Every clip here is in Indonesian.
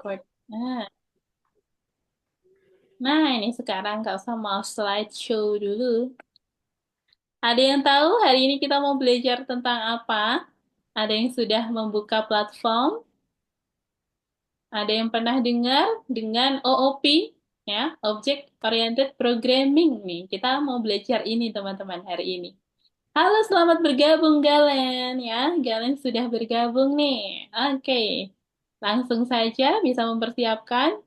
record. Nah, nah ini sekarang Kak usah mau slideshow dulu. Ada yang tahu hari ini kita mau belajar tentang apa? Ada yang sudah membuka platform? Ada yang pernah dengar dengan OOP? Ya, Object Oriented Programming nih. Kita mau belajar ini teman-teman hari ini. Halo, selamat bergabung Galen ya. Galen sudah bergabung nih. Oke. Langsung saja bisa mempersiapkan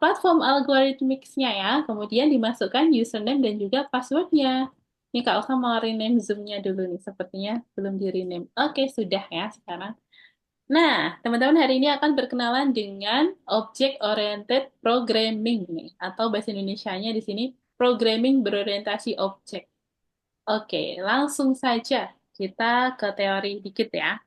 platform algoritmix-nya ya, kemudian dimasukkan username dan juga passwordnya. Ini Kak Oka mau rename Zoom-nya dulu nih, sepertinya belum di-rename. Oke, sudah ya sekarang. Nah, teman-teman hari ini akan berkenalan dengan Object Oriented Programming nih, atau bahasa Indonesianya di sini Programming berorientasi objek. Oke, langsung saja kita ke teori dikit ya.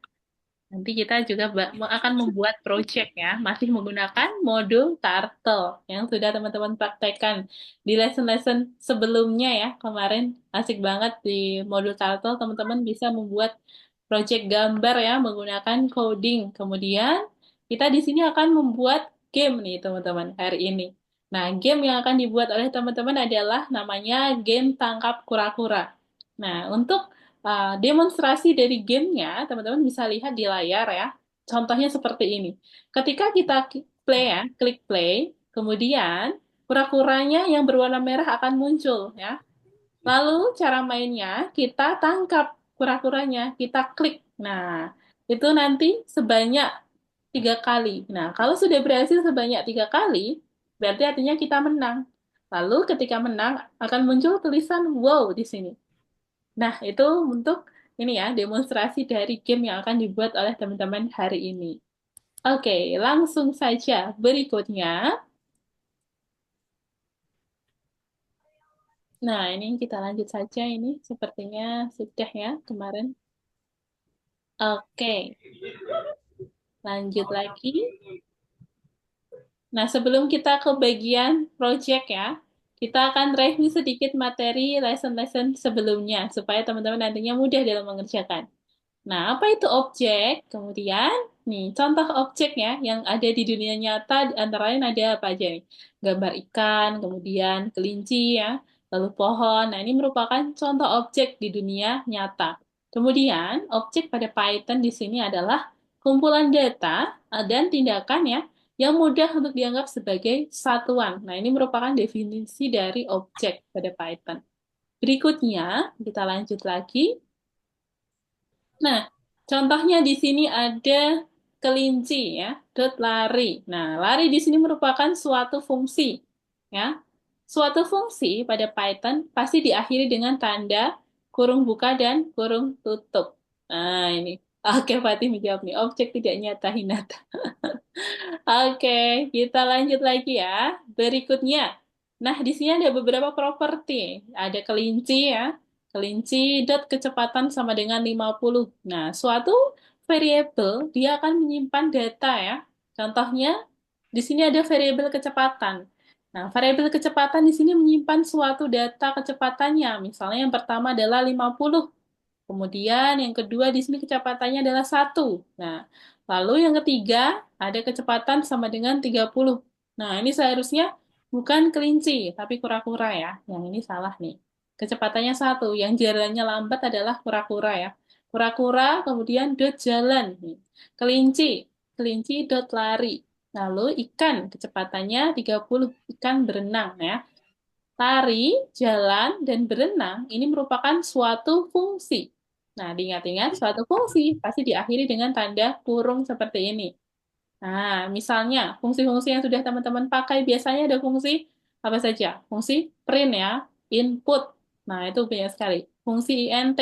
Nanti kita juga akan membuat project ya, masih menggunakan modul Turtle yang sudah teman-teman praktekkan di lesson-lesson sebelumnya ya. Kemarin asik banget di modul Turtle, teman-teman bisa membuat project gambar ya menggunakan coding. Kemudian kita di sini akan membuat game nih teman-teman hari ini. Nah, game yang akan dibuat oleh teman-teman adalah namanya game tangkap kura-kura. Nah, untuk demonstrasi dari gamenya, teman-teman bisa lihat di layar ya. Contohnya seperti ini. Ketika kita play ya, klik play, kemudian kura-kuranya yang berwarna merah akan muncul ya. Lalu cara mainnya, kita tangkap kura-kuranya, kita klik. Nah, itu nanti sebanyak 3 kali. Nah, kalau sudah berhasil sebanyak 3 kali, berarti artinya kita menang. Lalu ketika menang, akan muncul tulisan wow di sini. Nah, itu untuk ini ya, demonstrasi dari game yang akan dibuat oleh teman-teman hari ini. Oke, langsung saja berikutnya. Nah, ini kita lanjut saja ini. Sepertinya sudah ya kemarin. Oke, lanjut lagi. Nah, sebelum kita ke bagian project ya, kita akan review sedikit materi lesson-lesson sebelumnya, supaya teman-teman nantinya mudah dalam mengerjakan. Nah, apa itu objek? Kemudian, nih, contoh objek ya yang ada di dunia nyata, antara lain ada apa aja nih? Gambar ikan, kemudian kelinci ya, lalu pohon. Nah, ini merupakan contoh objek di dunia nyata. Kemudian, objek pada Python di sini adalah kumpulan data dan tindakan ya yang mudah untuk dianggap sebagai satuan. Nah, ini merupakan definisi dari objek pada Python. Berikutnya, kita lanjut lagi. Nah, contohnya di sini ada kelinci ya, dot lari. Nah, lari di sini merupakan suatu fungsi ya. Suatu fungsi pada Python pasti diakhiri dengan tanda kurung buka dan kurung tutup. Nah, ini. Oke, Fatih menjawab nih. Objek tidak nyata Hinata. Oke, kita lanjut lagi ya. Berikutnya. Nah, di sini ada beberapa properti. Ada kelinci ya. Kelinci dot kecepatan sama dengan 50. Nah, suatu variabel dia akan menyimpan data ya. Contohnya di sini ada variabel kecepatan. Nah, variabel kecepatan di sini menyimpan suatu data kecepatannya. Misalnya yang pertama adalah 50. Kemudian yang kedua di sini kecepatannya adalah 1. Nah, lalu yang ketiga ada kecepatan sama dengan 30. Nah, ini seharusnya bukan kelinci, tapi kura-kura ya. Yang ini salah nih. Kecepatannya 1. Yang jalannya lambat adalah kura-kura ya. Kura-kura, kemudian dot jalan. Nih. Kelinci, kelinci dot lari. Lalu ikan, kecepatannya 30. Ikan berenang ya. Lari, jalan, dan berenang ini merupakan suatu fungsi. Nah, diingat-ingat, suatu fungsi pasti diakhiri dengan tanda kurung seperti ini. Nah, misalnya, fungsi-fungsi yang sudah teman-teman pakai biasanya ada fungsi apa saja? Fungsi print ya, input. Nah, itu banyak sekali. Fungsi int.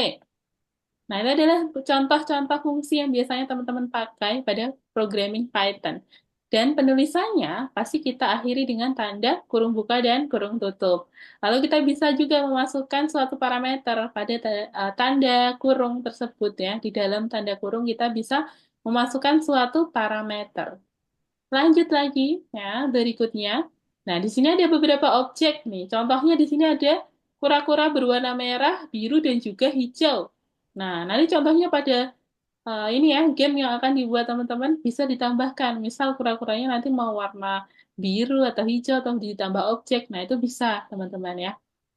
Nah, itu adalah contoh-contoh fungsi yang biasanya teman-teman pakai pada programming Python. Dan penulisannya pasti kita akhiri dengan tanda kurung buka dan kurung tutup. Lalu kita bisa juga memasukkan suatu parameter pada tanda kurung tersebut ya. Di dalam tanda kurung kita bisa memasukkan suatu parameter. Lanjut lagi ya, berikutnya. Nah, di sini ada beberapa objek nih. Contohnya di sini ada kura-kura berwarna merah, biru, dan juga hijau. Nah, nanti contohnya pada ini ya, game yang akan dibuat teman-teman bisa ditambahkan. Misal kura-kuranya nanti mau warna biru atau hijau atau ditambah objek. Nah, itu bisa teman-teman ya.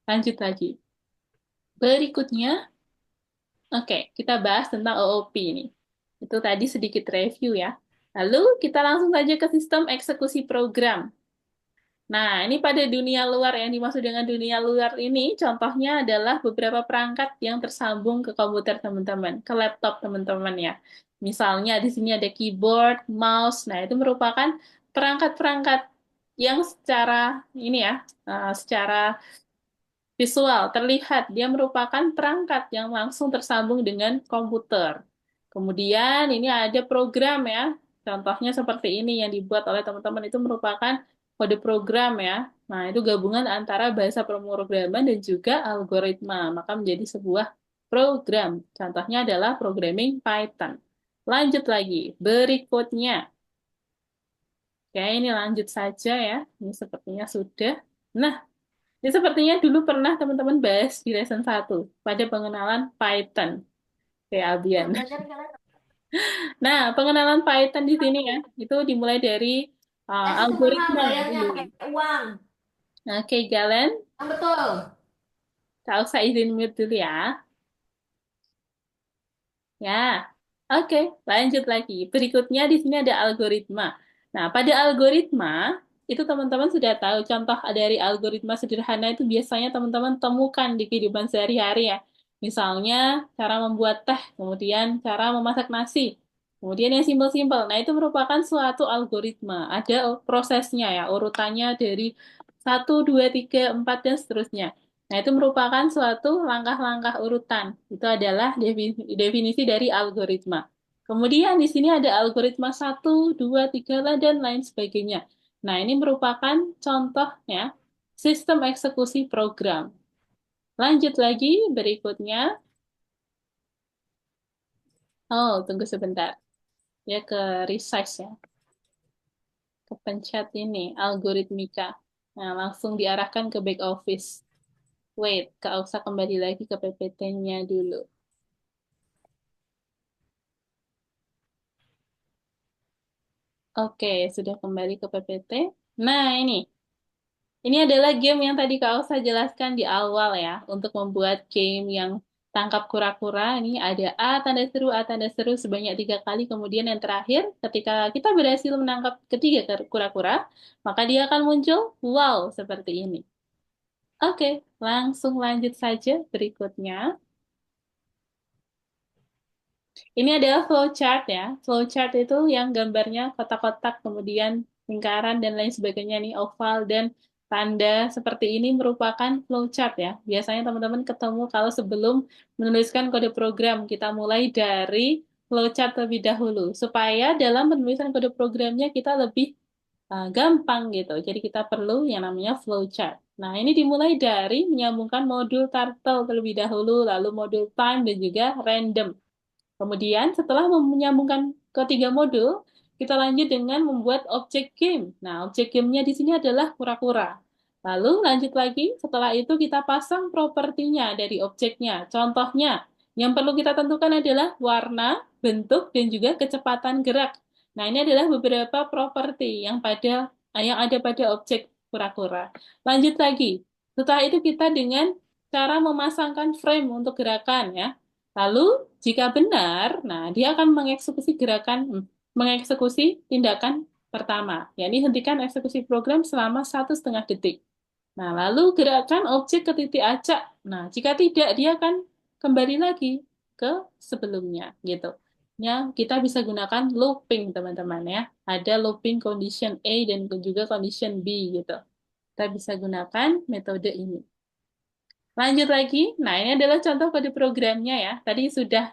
Lanjut lagi. Berikutnya, oke, kita bahas tentang OOP ini. Itu tadi sedikit review ya. Lalu kita langsung saja ke sistem eksekusi program. Nah, ini pada dunia luar yang dimaksud dengan dunia luar ini, contohnya adalah beberapa perangkat yang tersambung ke komputer teman-teman, ke laptop teman-teman ya. Misalnya di sini ada keyboard, mouse. Nah, itu merupakan perangkat-perangkat yang secara ini ya, secara visual, terlihat dia merupakan perangkat yang langsung tersambung dengan komputer. Kemudian ini ada program ya, contohnya seperti ini yang dibuat oleh teman-teman itu merupakan kode program ya. Nah, itu gabungan antara bahasa pemrograman dan juga algoritma, maka menjadi sebuah program. Contohnya adalah programming Python. Lanjut lagi, berikutnya. Oke, ini lanjut saja ya. Ini sepertinya sudah. Nah, ini sepertinya dulu pernah teman-teman bahas di lesson 1 pada pengenalan Python. Kayak Albian. Nah, pengenalan Python di sini ya, itu dimulai dari Es itu mahal algoritma bayarnya dulu. pakai uang. Oke, Galen, Yang betul. tak usah izin mute dulu ya. Ya, oke, lanjut lagi. Berikutnya di sini ada algoritma. Nah, pada algoritma itu teman-teman sudah tahu contoh dari algoritma sederhana itu biasanya teman-teman temukan di kehidupan sehari-hari ya. Misalnya cara membuat teh, kemudian cara memasak nasi, kemudian yang simpel-simpel. Nah, itu merupakan suatu algoritma. Ada prosesnya ya, urutannya dari 1, 2, 3, 4 dan seterusnya. Nah, itu merupakan suatu langkah-langkah urutan. Itu adalah definisi dari algoritma. Kemudian di sini ada algoritma 1, 2, 3 dan lain sebagainya. Nah, ini merupakan contohnya sistem eksekusi program. Lanjut lagi, berikutnya. Oh, tunggu sebentar. Ya ke resize ya. Kepencet ini, algoritmika. Nah, langsung diarahkan ke back office. Wait, Kak usah kembali lagi ke PPT-nya dulu. Oke, sudah kembali ke PPT. Nah, ini adalah game yang tadi Kak Ausa jelaskan di awal ya. Untuk membuat game yang tangkap kura-kura, ini ada A tanda seru sebanyak 3 kali. Kemudian yang terakhir, ketika kita berhasil menangkap ketiga kura-kura, maka dia akan muncul wow seperti ini. Oke, langsung lanjut saja berikutnya. Ini adalah flowchart ya. Flowchart itu yang gambarnya kotak-kotak, kemudian lingkaran dan lain sebagainya nih, oval dan tanda seperti ini merupakan flowchart ya. Biasanya teman-teman ketemu kalau sebelum menuliskan kode program, kita mulai dari flowchart terlebih dahulu, supaya dalam penulisan kode programnya kita lebih gampang gitu. Jadi kita perlu yang namanya flowchart. Nah, ini dimulai dari menyambungkan modul turtle terlebih dahulu, lalu modul time dan juga random. Kemudian setelah menyambungkan ketiga modul, kita lanjut dengan membuat objek game. Nah, objek gamenya di sini adalah kura-kura. Lalu lanjut lagi, setelah itu kita pasang propertinya dari objeknya. Contohnya, yang perlu kita tentukan adalah warna, bentuk, dan juga kecepatan gerak. Nah, ini adalah beberapa properti yang ada pada objek kura-kura. Lanjut lagi. Setelah itu kita dengan cara memasangkan frame untuk gerakan ya. Lalu jika benar, nah dia akan mengeksekusi tindakan pertama, yakni hentikan eksekusi program selama 1,5 detik. Nah, lalu gerakan objek ke titik acak. Nah, jika tidak, dia akan kembali lagi ke sebelumnya, gitu. Ya, kita bisa gunakan looping, teman-teman ya. Ada looping condition A dan juga condition B, gitu. Kita bisa gunakan metode ini. Lanjut lagi. Nah, ini adalah contoh kode programnya ya. Tadi sudah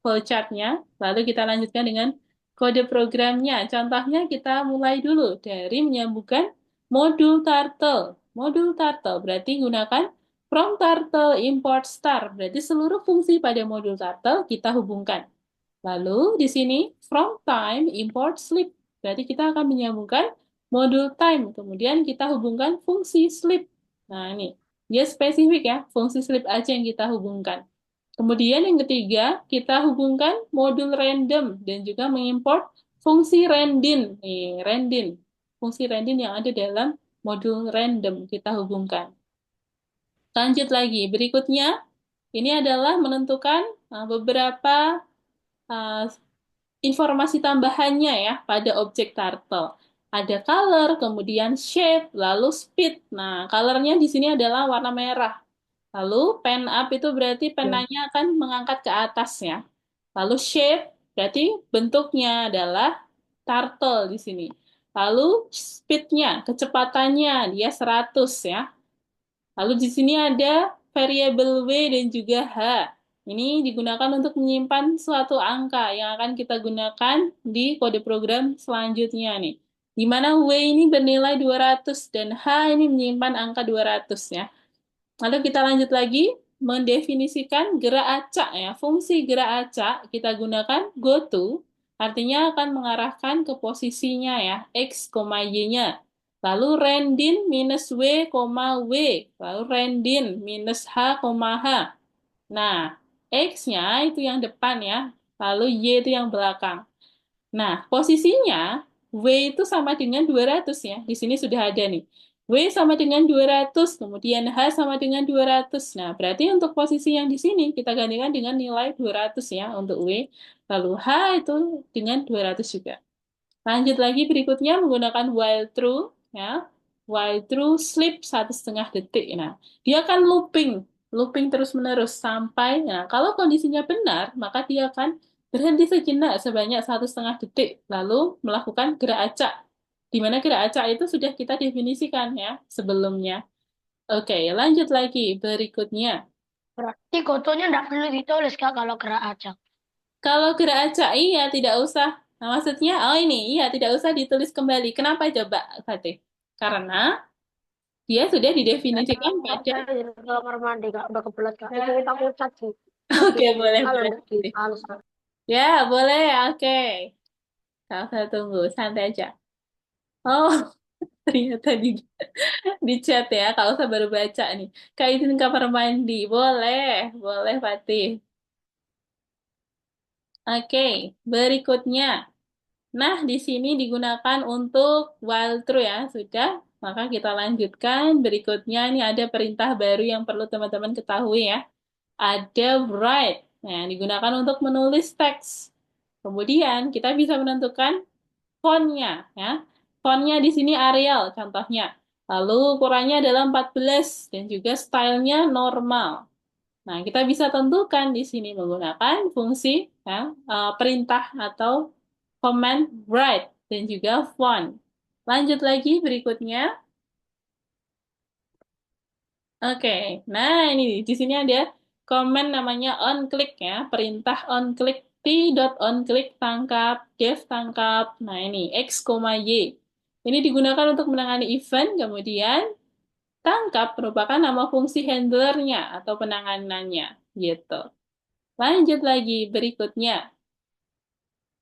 flowchart-nya. Lalu kita lanjutkan dengan kode programnya. Contohnya kita mulai dulu dari menyambungkan modul turtle. Modul turtle berarti gunakan from turtle import star. Berarti seluruh fungsi pada modul turtle kita hubungkan. Lalu di sini from time import sleep. Berarti kita akan menyambungkan modul time. Kemudian kita hubungkan fungsi sleep. Nah, ini dia spesifik ya, fungsi sleep aja yang kita hubungkan. Kemudian yang ketiga, kita hubungkan modul random dan juga mengimport fungsi random. Nih, random. Fungsi random yang ada dalam modul random kita hubungkan. Lanjut lagi. Berikutnya, ini adalah menentukan beberapa uh, informasi tambahannya ya pada objek turtle. Ada color, kemudian shape, lalu speed. Nah, colornya di sini adalah warna merah. Lalu pen up itu berarti Ya. penanya akan mengangkat ke atas ya. Lalu shape berarti bentuknya adalah turtle di sini. Lalu speednya, kecepatannya dia 100 ya. Lalu di sini ada variabel W dan juga H. Ini digunakan untuk menyimpan suatu angka yang akan kita gunakan di kode program selanjutnya nih. Di mana W ini bernilai 200 dan H ini menyimpan angka 200 ya. Lalu kita lanjut lagi mendefinisikan gerak acak ya. Fungsi gerak acak kita gunakan goto, artinya akan mengarahkan ke posisinya ya, x, y-nya. Lalu rendin minus w, w. Lalu rendin minus h, h. Nah, x-nya itu yang depan ya, lalu y itu yang belakang. Nah, posisinya W itu sama dengan 200 ya. Di sini sudah ada nih. W sama dengan 200, kemudian H sama dengan 200. Nah, berarti untuk posisi yang di sini kita gantikan dengan nilai 200 ya untuk W. Lalu H itu dengan 200 juga. Lanjut lagi berikutnya menggunakan while true ya. While true sleep 1,5 detik. Nah, dia akan looping terus-menerus sampai. Nah, kalau kondisinya benar, maka dia akan berhenti sejenak sebanyak 1,5 detik, lalu melakukan gerak acak. Di mana gerak acak itu sudah kita definisikan ya sebelumnya. Oke, lanjut lagi berikutnya. Berarti fotonya nggak perlu ditulis Kak kalau gerak acak. Kalau gerak acak, iya tidak usah. Nah, maksudnya, oh ini, iya tidak usah ditulis kembali. Kenapa coba, Fatih? Karena dia sudah didefinisikan pada. Saya di kamar mandi Kak, udah kebelet Kak. Itu kita cat sih. Oke, boleh, Kalau boleh. nggak dihalus Kak. Ya, boleh, oke. Kalau saya tunggu, santai aja. Oh, ternyata di chat ya, kalau saya baru baca nih. Kak izin kamar mandi, boleh, boleh, Fatih. Oke, berikutnya. Nah, di sini digunakan untuk while true ya, sudah. Maka kita lanjutkan. Berikutnya ini ada perintah baru yang perlu teman-teman ketahui ya. Ada write. Nah, yang digunakan untuk menulis teks. Kemudian kita bisa menentukan fontnya ya. Fontnya di sini Arial contohnya. Lalu ukurannya adalah 14 dan juga stylenya normal. Nah, kita bisa tentukan di sini menggunakan fungsi ya, perintah atau command write dan juga font. Lanjut lagi berikutnya. Oke, nah ini di sini ada command namanya on click ya, perintah on click t dot on click tangkap def tangkap. Nah ini x, y. Ini digunakan untuk menangani event, kemudian tangkap merupakan nama fungsi handlernya atau penanganannya gitu. Lanjut lagi berikutnya.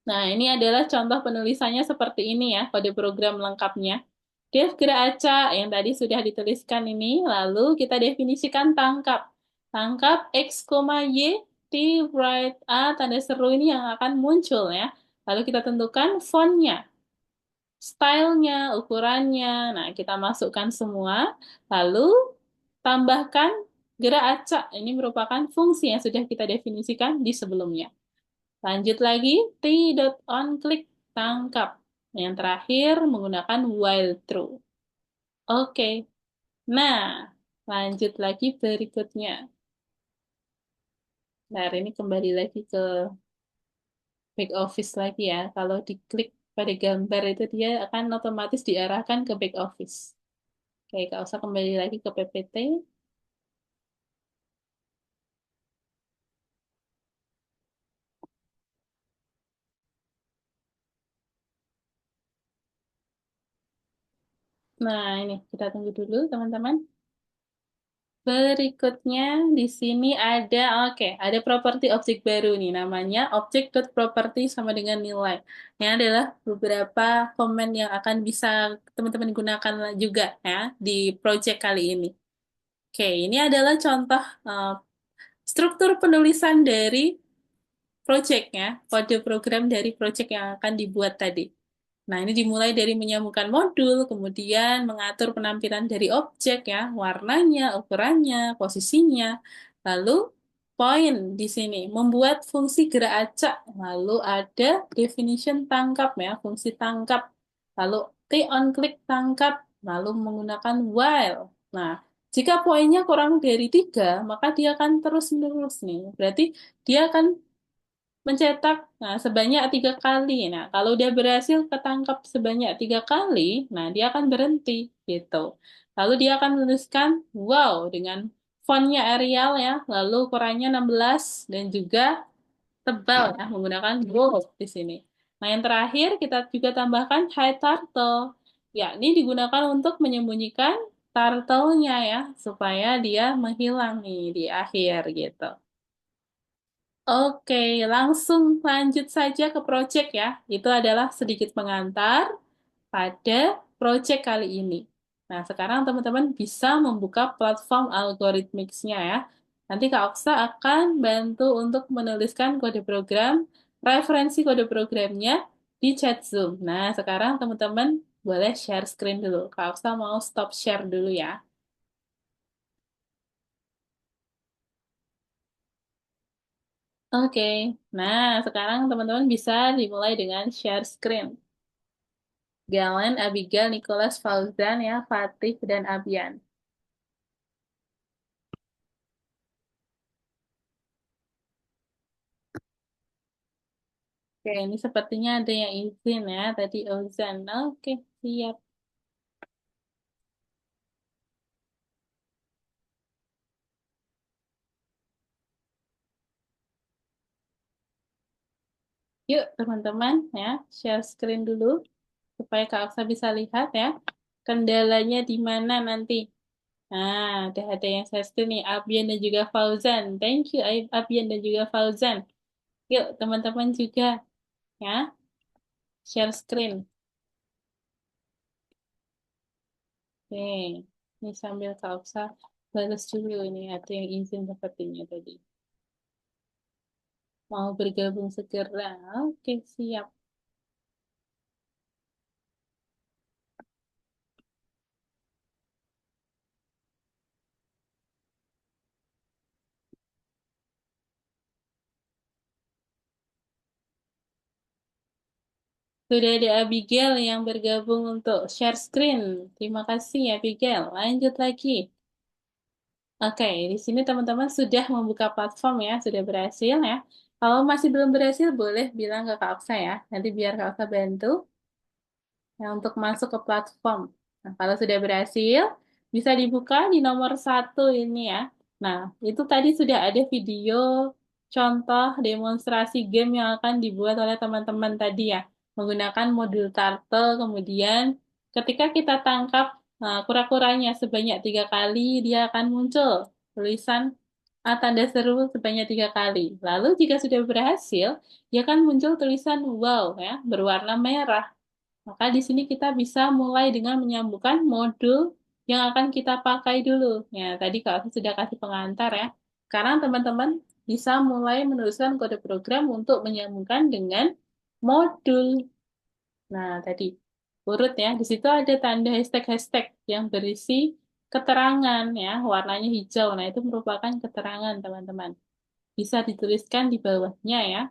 Nah, ini adalah contoh penulisannya seperti ini ya, kode program lengkapnya. Def gerak acak yang tadi sudah dituliskan ini, lalu kita definisikan tangkap. Tangkap X, Y, T, right, A, tanda seru ini yang akan muncul ya. Lalu kita tentukan fontnya, stylenya, ukurannya. Nah, kita masukkan semua, lalu tambahkan gerak acak. Ini merupakan fungsi yang sudah kita definisikan di sebelumnya. Lanjut lagi, t.onClick, tangkap. Yang terakhir menggunakan while true. Oke, nah lanjut lagi berikutnya. Nah, ini kembali lagi ke back office lagi ya. Kalau diklik pada gambar itu dia akan otomatis diarahkan ke back office. Oke, kalau usah kembali lagi ke PPT. Nah, ini kita tunggu dulu teman-teman. Berikutnya di sini ada, oke, ada properti objek baru nih, namanya object.property sama dengan nilai. Ini adalah beberapa komen yang akan bisa teman-teman gunakan juga ya di project kali ini. Oke, ini adalah contoh struktur penulisan dari project-nya, kode program dari project yang akan dibuat tadi. Nah, ini dimulai dari menyambungkan modul, kemudian mengatur penampilan dari objek ya, warnanya, ukurannya, posisinya. Lalu poin di sini, membuat fungsi gerak acak. Lalu ada definition tangkap ya, fungsi tangkap. Lalu T on click tangkap, lalu menggunakan while. Nah, jika poinnya kurang dari 3, maka dia akan terus-menerus nih. Berarti dia akan mencetak sebanyak 3 kali. Nah, kalau dia berhasil ketangkap sebanyak 3 kali, nah dia akan berhenti gitu. Lalu dia akan menuliskan wow dengan fontnya Arial ya, lalu ukurannya 16 dan juga tebal ya, menggunakan bold di sini. Nah, yang terakhir kita juga tambahkan high turtle, yakni digunakan untuk menyembunyikan turtle-nya ya, supaya dia menghilang nih di akhir gitu. Oke, langsung lanjut saja ke project ya. Itu adalah sedikit pengantar pada project kali ini. Nah, sekarang teman-teman bisa membuka platform Algorithmics-nya ya. Nanti Kak Oksa akan bantu untuk menuliskan kode program, referensi kode programnya di chat Zoom. Nah, sekarang teman-teman boleh share screen dulu. Kak Oksa mau stop share dulu ya. Oke, nah sekarang teman-teman bisa dimulai dengan share screen. Galen, Abigail, Nicholas, Fauzan ya, Fatih dan Abian. Oke, ini sepertinya ada yang izin ya, tadi Ozan. Oke, siap. Yuk teman-teman ya, share screen dulu supaya Kak Aksa bisa lihat ya. Kendalanya di mana nanti. Nah, ada yang share screen nih, Abian dan juga Fauzan. Thank you, Abian dan juga Fauzan. Yuk teman-teman juga ya, share screen. Oke, ini sambil Kak Aksa balas dulu ini, ada yang izin sepertinya tadi. Mau bergabung segera. Oke, siap. Sudah ada Abigail yang bergabung untuk share screen. Terima kasih Abigail. Lanjut lagi. Oke, di sini teman-teman sudah membuka platform ya, sudah berhasil ya. Kalau masih belum berhasil, boleh bilang ke Kak Aksa ya. Nanti biar Kak Aksa bantu ya, untuk masuk ke platform. Nah, kalau sudah berhasil, bisa dibuka di nomor 1 ini ya. Nah, itu tadi sudah ada video contoh demonstrasi game yang akan dibuat oleh teman-teman tadi ya. Menggunakan modul turtle, kemudian ketika kita tangkap kura-kuranya sebanyak 3 kali, dia akan muncul tulisan tanda seru sebanyak 3 kali. Lalu jika sudah berhasil, dia akan muncul tulisan wow ya, berwarna merah. Maka di sini kita bisa mulai dengan menyambungkan modul yang akan kita pakai dulu. Ya, tadi kalau sudah kasih pengantar ya. Sekarang teman-teman bisa mulai menuliskan kode program untuk menyambungkan dengan modul. Nah, tadi urut ya. Di situ ada tanda hashtag-hashtag yang berisi keterangan ya, warnanya hijau. Nah, itu merupakan keterangan teman-teman. Bisa dituliskan di bawahnya ya.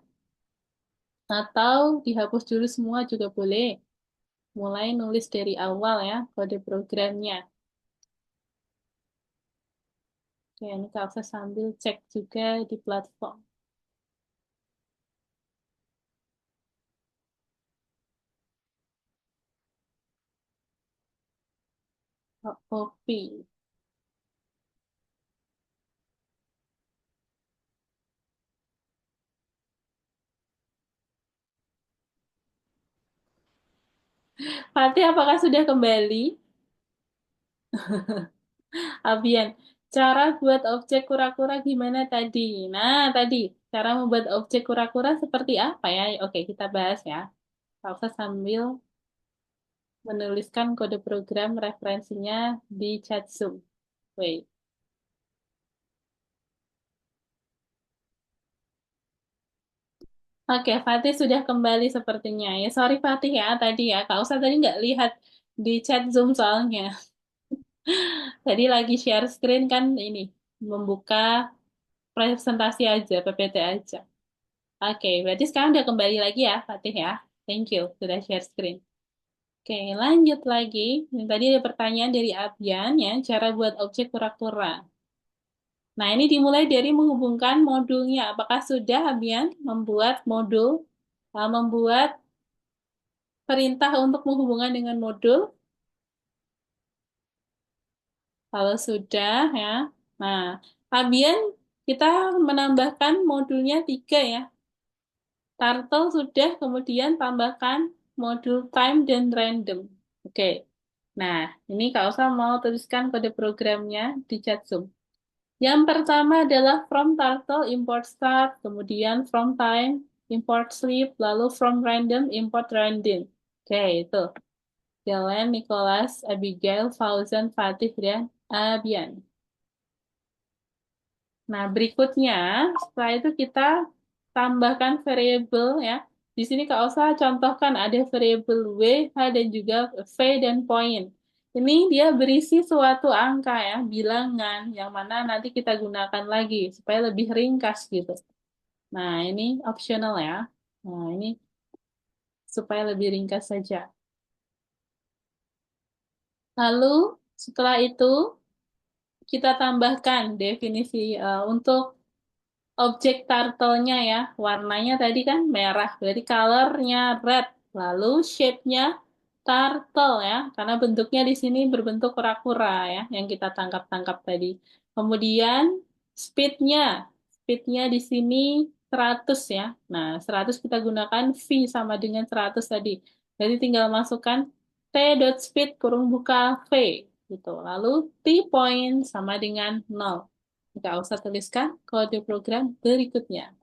Atau dihapus dulu semua juga boleh. Mulai nulis dari awal ya, kode programnya. Oke, ini Kak Aksa sambil cek juga di platform. Oh, kopi. Fatih, apakah sudah kembali? Abian, cara buat objek kura-kura gimana tadi? Nah, tadi, cara membuat objek kura-kura seperti apa ya? Oke, kita bahas ya. Kak Aksa sambil menuliskan kode program referensinya di chat Zoom. Wait. Oke, Fatih sudah kembali sepertinya. Ya, sorry Fatih ya tadi ya. Kak Usa tadi nggak lihat di chat Zoom soalnya. Tadi lagi share screen kan ini, membuka presentasi aja, PPT aja. Oke, berarti sekarang udah kembali lagi ya Fatih ya. Thank you, sudah share screen. Oke, lanjut lagi. Ini tadi ada pertanyaan dari Abian ya, cara buat objek kura-kura. Nah, ini dimulai dari menghubungkan modulnya. Apakah sudah Abian membuat modul, membuat perintah untuk menghubungkan dengan modul? Kalau sudah ya. Nah, Abian kita menambahkan modulnya 3 ya. Turtle sudah, kemudian tambahkan modul time dan random. Oke. Nah, ini Kak Osa mau tuliskan kode programnya di chat Zoom. Yang pertama adalah from turtle import start, kemudian from time import sleep, lalu from random import random. Oke, itu. Dylan, Nicholas, Abigail, Fauzan, Fatih, dan Abian. Nah, berikutnya, setelah itu kita tambahkan variabel ya. Di sini Kak Osa contohkan ada variabel W, H, dan juga V dan point. Ini dia berisi suatu angka ya, bilangan, yang mana nanti kita gunakan lagi supaya lebih ringkas gitu. Nah, ini optional ya. Nah, ini supaya lebih ringkas saja. Lalu, setelah itu, kita tambahkan definisi untuk objek turtle-nya ya, warnanya tadi kan merah, berarti color-nya red. Lalu shape-nya turtle ya, karena bentuknya di sini berbentuk kura-kura ya, yang kita tangkap-tangkap tadi. Kemudian speed-nya, speed-nya di sini 100 ya. Nah, 100 kita gunakan V sama dengan 100 tadi. Jadi tinggal masukkan t.speed kurung buka V gitu. Lalu t point sama dengan 0. Nggak usah tuliskan kode program berikutnya.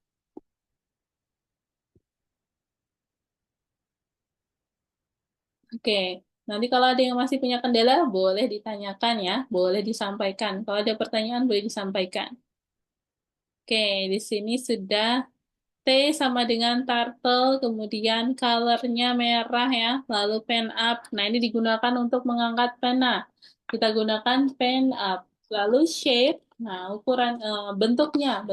Oke, nanti kalau ada yang masih punya kendala, boleh ditanyakan ya, boleh disampaikan. Kalau ada pertanyaan, boleh disampaikan. Oke, di sini sudah T sama dengan turtle, kemudian colornya merah ya, lalu pen up. Nah, ini digunakan untuk mengangkat pena. Kita gunakan pen up. Lalu shape, nah ukuran bentuknya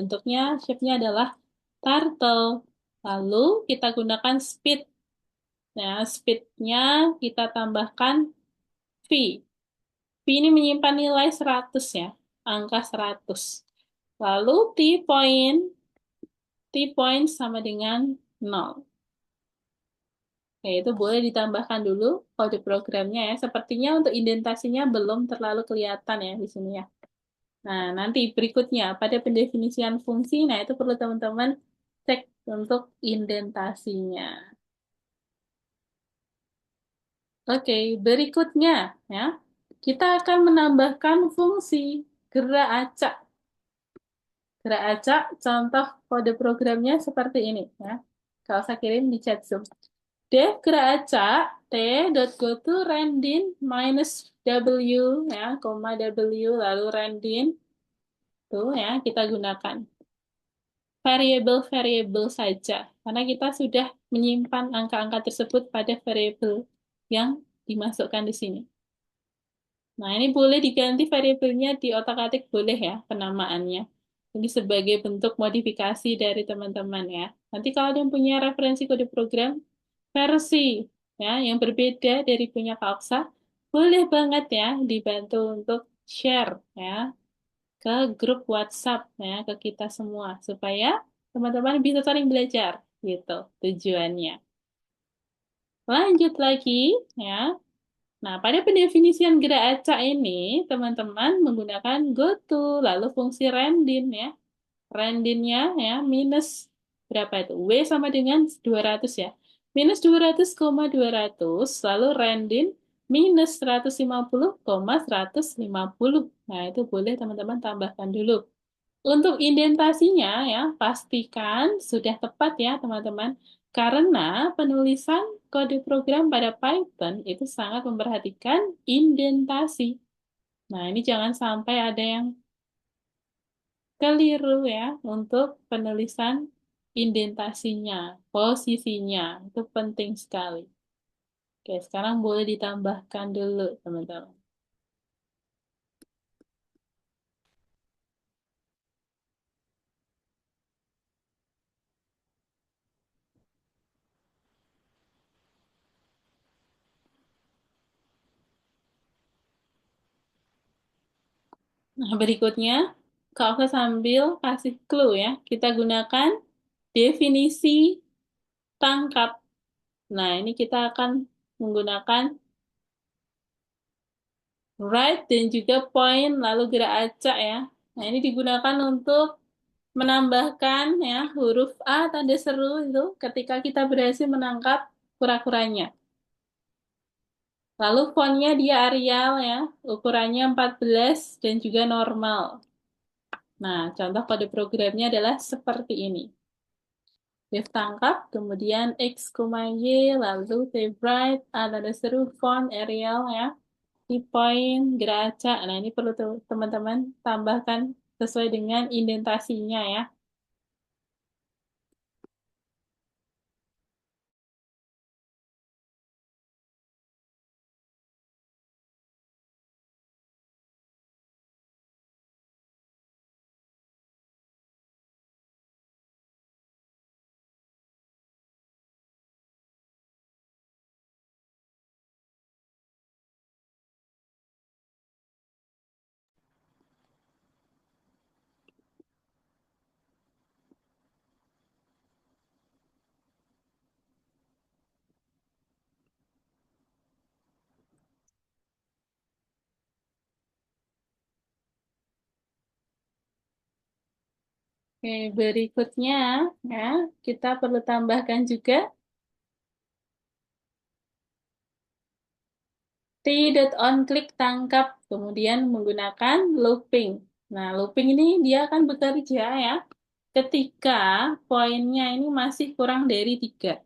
shape-nya adalah turtle. Lalu kita gunakan speed. Nah, speed-nya kita tambahkan V. V ini menyimpan nilai 100 ya, angka 100. Lalu T point sama dengan 0. Ya, itu boleh ditambahkan dulu kode programnya ya. Sepertinya untuk indentasinya belum terlalu kelihatan ya di sini ya. Nah, nanti berikutnya pada pendefinisian fungsi, nah itu perlu teman-teman cek untuk indentasinya. Oke, berikutnya ya, kita akan menambahkan fungsi gerak acak. Gerak acak, contoh kode programnya seperti ini ya. Kalau saya kirim di chat Zoom. Def gerak acak t dot go to randin minus w ya, koma w lalu randin tuh ya kita gunakan variabel-variabel saja karena kita sudah menyimpan angka-angka tersebut pada variabel yang dimasukkan di sini. Nah, ini boleh diganti variabelnya di otak-atik boleh ya penamaannya. Ini sebagai bentuk modifikasi dari teman-teman ya. Nanti kalau ada yang punya referensi kode program versi ya yang berbeda dari punya Kak Oksa, boleh banget ya dibantu untuk share ya ke grup WhatsApp ya ke kita semua supaya teman-teman bisa saling belajar gitu tujuannya. Lanjut lagi ya. Nah, pada pendefinisian gerak acak ini, teman-teman menggunakan goto, lalu fungsi randin ya. Randinnya ya, minus berapa itu? W sama dengan 200 ya. Minus 200,200, lalu randin minus 150,150. Nah, itu boleh teman-teman tambahkan dulu. Untuk indentasinya ya, pastikan sudah tepat ya teman-teman. Karena penulisan kode program pada Python itu sangat memperhatikan indentasi. Nah, ini jangan sampai ada yang keliru ya untuk penulisan. indentasinya, posisinya. Itu penting sekali. Oke, sekarang boleh ditambahkan dulu, teman-teman. Nah, berikutnya, Kak sambil kasih clue ya. Kita gunakan definisi tangkap. Nah, ini kita akan menggunakan right dan juga point, lalu gerak acak ya. Nah, ini digunakan untuk menambahkan ya huruf A tanda seru itu ketika kita berhasil menangkap kura-kuranya. Lalu fontnya dia Arial ya, ukurannya 14 dan juga normal. Nah, contoh kode programnya adalah seperti ini. Div tangkap, kemudian X, Y, lalu T bright, A tanda seru, font Arial ya, di point, gerak acak. Nah, ini perlu teman-teman tambahkan sesuai dengan indentasinya ya. Oke, berikutnya ya, kita perlu tambahkan juga T.on klik tangkap, kemudian menggunakan looping. Nah, looping ini dia akan bekerja ya ketika poinnya ini masih kurang dari 3.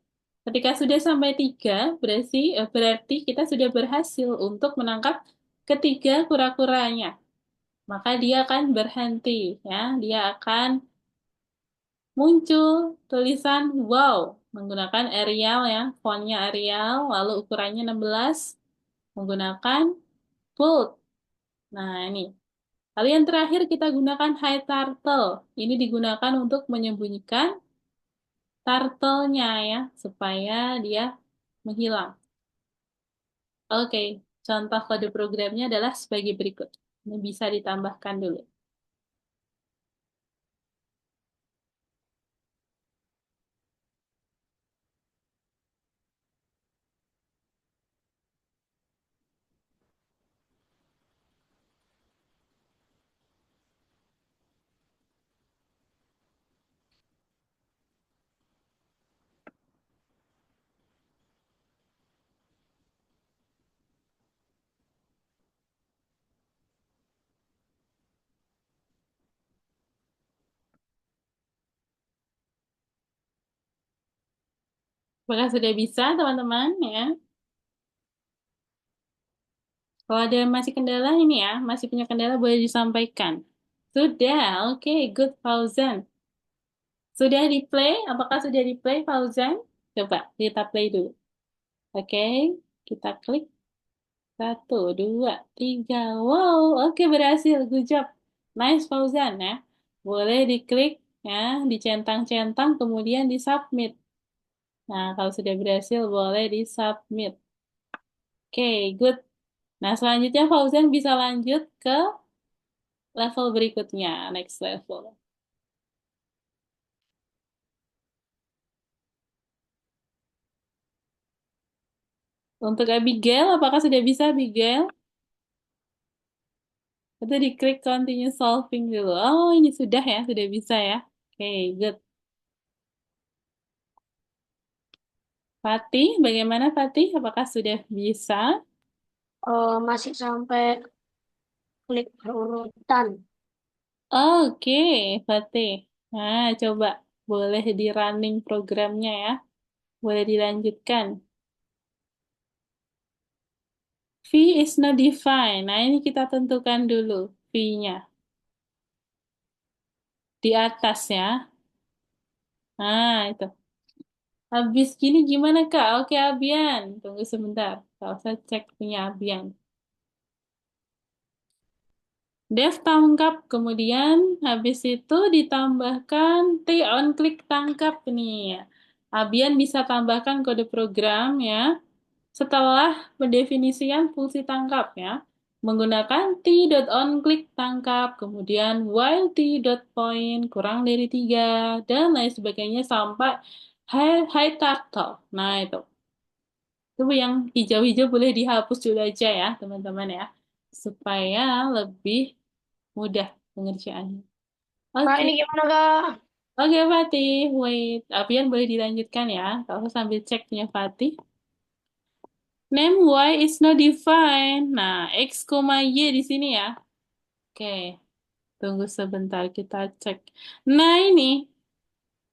Ketika sudah sampai 3, berarti kita sudah berhasil untuk menangkap ketiga kura-kuranya. Maka dia akan berhenti ya, dia akan muncul tulisan wow menggunakan Arial ya, fontnya Arial, lalu ukurannya 16 menggunakan bold. Nah, ini. Lalu yang terakhir kita gunakan hide turtle. Ini digunakan untuk menyembunyikan turtle-nya ya, supaya dia menghilang. Oke, contoh kode programnya adalah sebagai berikut. Ini bisa ditambahkan dulu. Apakah sudah bisa, teman-teman? Ya. Kalau ada masih kendala ini ya, masih punya kendala boleh disampaikan. Sudah, oke, good Fauzan. Sudah di play? Apakah sudah di play Fauzan? Coba kita play dulu. Oke, kita klik. 1, 2, 3. Wow, oke berhasil. Good job. Nice Fauzan ya. Boleh diklik ya, dicentang-centang, kemudian di submit. Nah, kalau sudah berhasil boleh di submit. Oke, good. Nah, selanjutnya Fauzan bisa lanjut ke level berikutnya, next level. Untuk Abigail, apakah sudah bisa Abigail? Itu diklik continue solving dulu. Oh, ini sudah ya, sudah bisa ya. Oke, good. Fatih, bagaimana Fatih? Apakah sudah bisa? Masih sampai klik berurutan. Oke, Fatih. Nah, coba boleh di running programnya ya. Boleh dilanjutkan. Fee is not defined. Nah, ini kita tentukan dulu fee-nya. Di atas ya. Nah, itu. Habis gini gimana, Kak? Oke, Abian. Tunggu sebentar. Kalau saya cek punya Abian. Dev tangkap, kemudian habis itu ditambahkan T on klik tangkap nih. Abian bisa tambahkan kode program ya. Setelah mendefinisikan fungsi tangkap ya, menggunakan t.onClick tangkap, kemudian while t.point kurang dari 3 dan lain sebagainya sampai high turtle. Nah, itu yang hijau-hijau boleh dihapus dulu aja ya, teman-teman ya, supaya lebih mudah pengerjaannya. Kak, Oke, ini gimana, Kak? oke Fatih, wait. Apian boleh dilanjutkan ya, kalau sambil ceknya Fatih. Name Y is not defined. Nah, X, Y di sini ya. Oke, tunggu sebentar kita cek. Nah, ini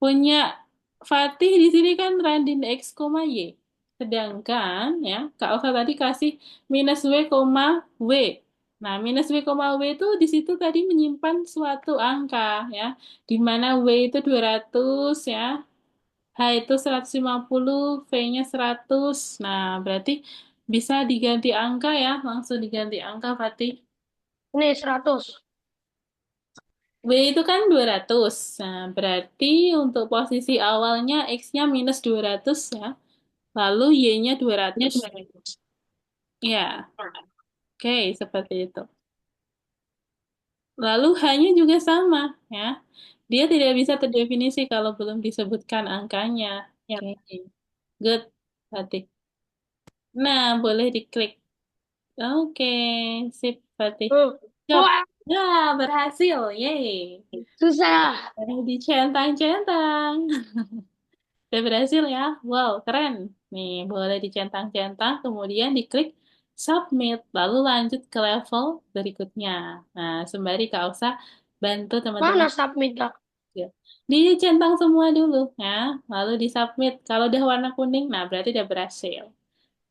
punya Fatih di sini kan Randin X, Y. Sedangkan ya, Kak Alfa tadi kasih minus W, W. Nah, minus W, W itu di situ tadi menyimpan suatu angka ya. Di mana W itu 200 ya. H itu 150, V-nya 100. Nah, berarti bisa diganti angka ya, langsung diganti angka, Fatih. Ini 100. W itu kan 200. Nah, berarti untuk posisi awalnya X-nya minus 200 ya. Lalu Y-nya 200. Ya, oke, seperti itu. Lalu H-nya juga sama ya. Dia tidak bisa terdefinisi kalau belum disebutkan angkanya. Ya. Oke, good, Fatih. Nah, boleh diklik. Oke, sip, Fatih. Hmm. Job. Wah, Nah, berhasil. Yeay. susah. Dicentang-centang. Udah berhasil ya. Wow, keren. Nih, boleh dicentang-centang, kemudian diklik submit, lalu lanjut ke level berikutnya. Nah, sembari Kak Ausa bantu teman-teman. Mana submit, Kak? Ya. Dicentang semua dulu ya, lalu disubmit. Kalau udah warna kuning, nah berarti udah berhasil.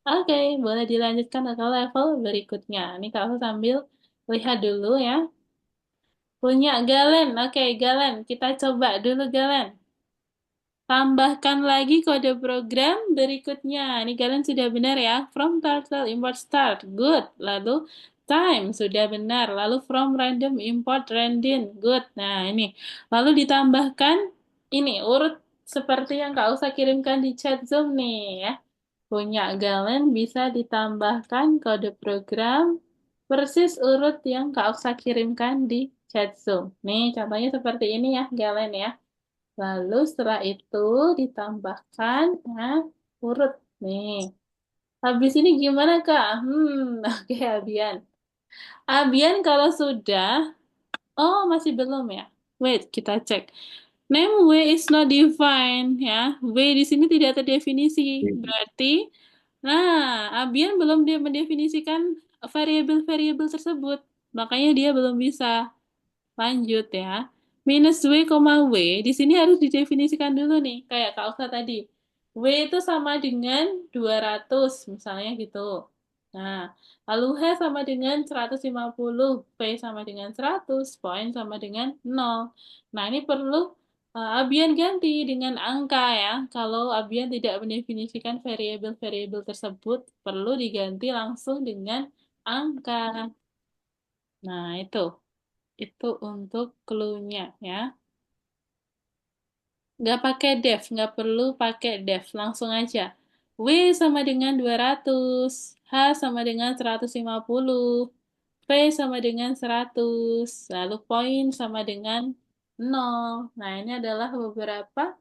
Oke, boleh dilanjutkan ke level berikutnya. Ini Kak sambil lihat dulu ya. Punya Galen. Oke, Galen. Kita coba dulu Galen. Tambahkan lagi kode program berikutnya. Ini Galen sudah benar ya. From turtle import start. Good. Lalu time sudah benar. Lalu from random import random. Good. Nah, ini. Lalu ditambahkan ini urut seperti yang Kak Usa kirimkan di chat Zoom nih ya. Punya Galen bisa ditambahkan kode program persis urut yang Kak Oksa kirimkan di chat Zoom. Nih, contohnya seperti ini ya, Galen ya. Lalu setelah itu ditambahkan urut. Nih, habis ini gimana Kak? Oke, Abian. Abian kalau sudah, oh masih belum ya? Wait, kita cek. Name W is not defined ya. W di sini tidak terdefinisi. Berarti, nah, Abian belum dia mendefinisikan variabel-variabel tersebut. Makanya dia belum bisa. Lanjut ya. Minus W, W, di sini harus didefinisikan dulu nih, kayak Kak Okta tadi. W itu sama dengan 200, misalnya gitu. Nah, lalu H sama dengan 150, P sama dengan 100, poin sama dengan 0. Nah, ini perlu Abian ganti dengan angka ya. Kalau Abian tidak mendefinisikan variabel-variabel tersebut, perlu diganti langsung dengan angka. Nah, itu untuk clue-nya ya. Nggak pakai def, nggak perlu pakai def, langsung aja. W sama dengan 200, H sama dengan 150, P sama dengan 100, lalu poin sama dengan 0. Nah, ini adalah beberapa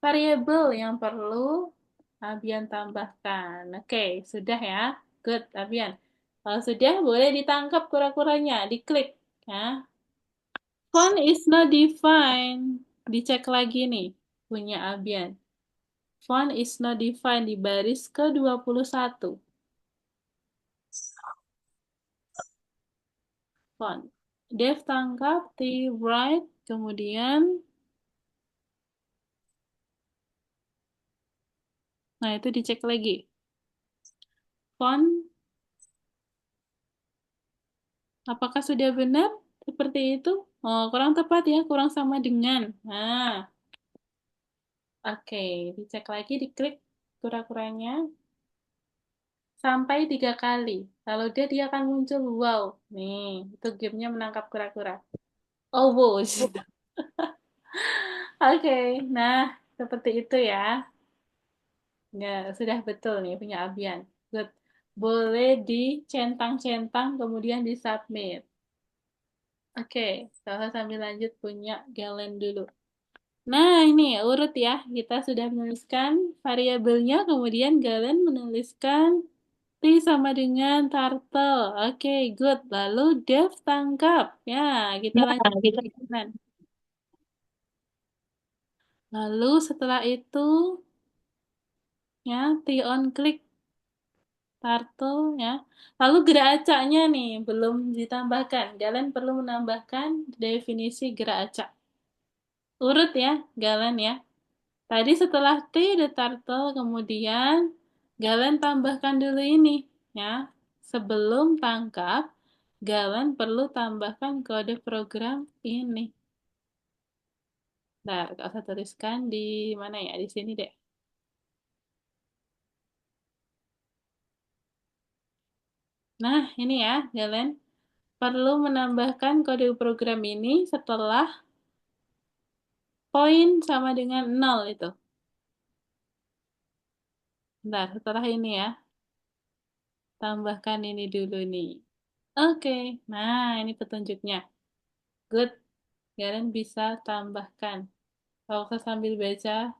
variabel yang perlu Abian tambahkan. Oke, sudah ya. Good, Abian. Kalau sudah, boleh ditangkap kura-kuranya, diklik. Ya. Font is not defined. Dicek lagi nih, punya Abian. Font is not defined di baris ke-21. Font. Dev tangkap, T right, kemudian, nah itu dicek lagi. Font, apakah sudah benar? Seperti itu? Oh, kurang tepat ya, kurang sama dengan. Nah, Oke, dicek lagi, diklik kura-kuranya sampai 3 kali. Lalu dia akan muncul wow. Nih, itu gamenya menangkap kura-kura. Oh, wow. Oke, nah seperti itu ya. Ya, sudah betul nih punya Abian. Good. Boleh dicentang-centang kemudian disubmit. Oke, saya sambil lanjut punya Galen dulu. Nah, ini urut ya. Kita sudah menuliskan variabelnya, kemudian Galen menuliskan T sama dengan turtle. Oke, good. Lalu Dev tangkap. Ya, kita Ya, lanjut. gitu. Lalu setelah itu, ya, T on click turtle ya. Lalu gerak acaknya nih belum ditambahkan. Galen perlu menambahkan definisi gerak acak. Urut ya, Galen ya. Tadi setelah T the turtle, kemudian Galen tambahkan dulu ini ya. Sebelum tangkap, Galen perlu tambahkan kode program ini. Nah, Kak usah tuliskan di mana ya? Di sini deh. Nah, ini ya, Galen. Perlu menambahkan kode program ini setelah poin sama dengan 0 itu. Bentar, setelah ini ya. Tambahkan ini dulu nih. Oke, nah ini petunjuknya. Good. Kalian bisa tambahkan. Kalau saya sambil baca,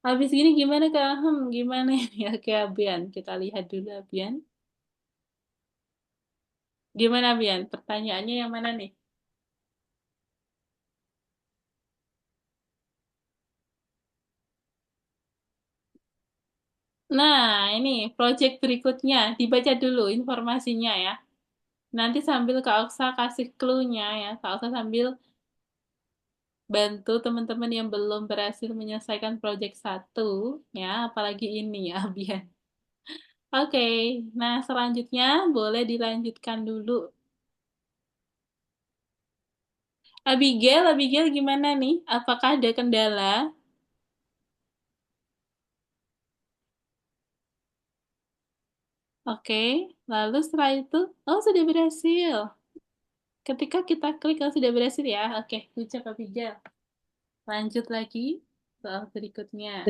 habis gini gimana Kak? Gimana ini? Oke, Abian. Kita lihat dulu, Abian. Gimana, Abian? Pertanyaannya yang mana nih? Nah, ini project berikutnya. Dibaca dulu informasinya ya. Nanti sambil Kak Oksa kasih clue-nya ya. Kak Oksa sambil bantu teman-teman yang belum berhasil menyelesaikan project satu ya, apalagi ini ya, Bian. Oke, nah selanjutnya boleh dilanjutkan dulu. Abigail gimana nih? Apakah ada kendala? Oke, lalu setelah itu, oh sudah berhasil. Ketika kita klik, oh sudah berhasil ya. Oke, ucap Abigail. Lanjut lagi soal berikutnya.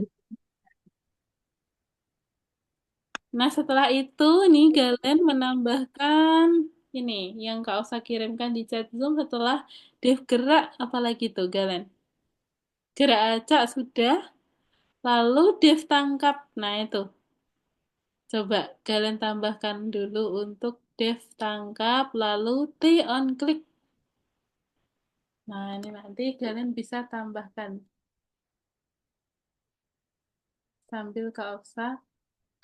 Nah, setelah itu nih Galen menambahkan ini yang Kak Osa kirimkan di chat Zoom setelah Dev gerak, apalagi tuh Galen? Gerak acak sudah, lalu Dev tangkap. Nah, itu. Coba Galen tambahkan dulu untuk Dev tangkap, lalu T on click. Nah, ini nanti Galen bisa tambahkan sambil Kak Osa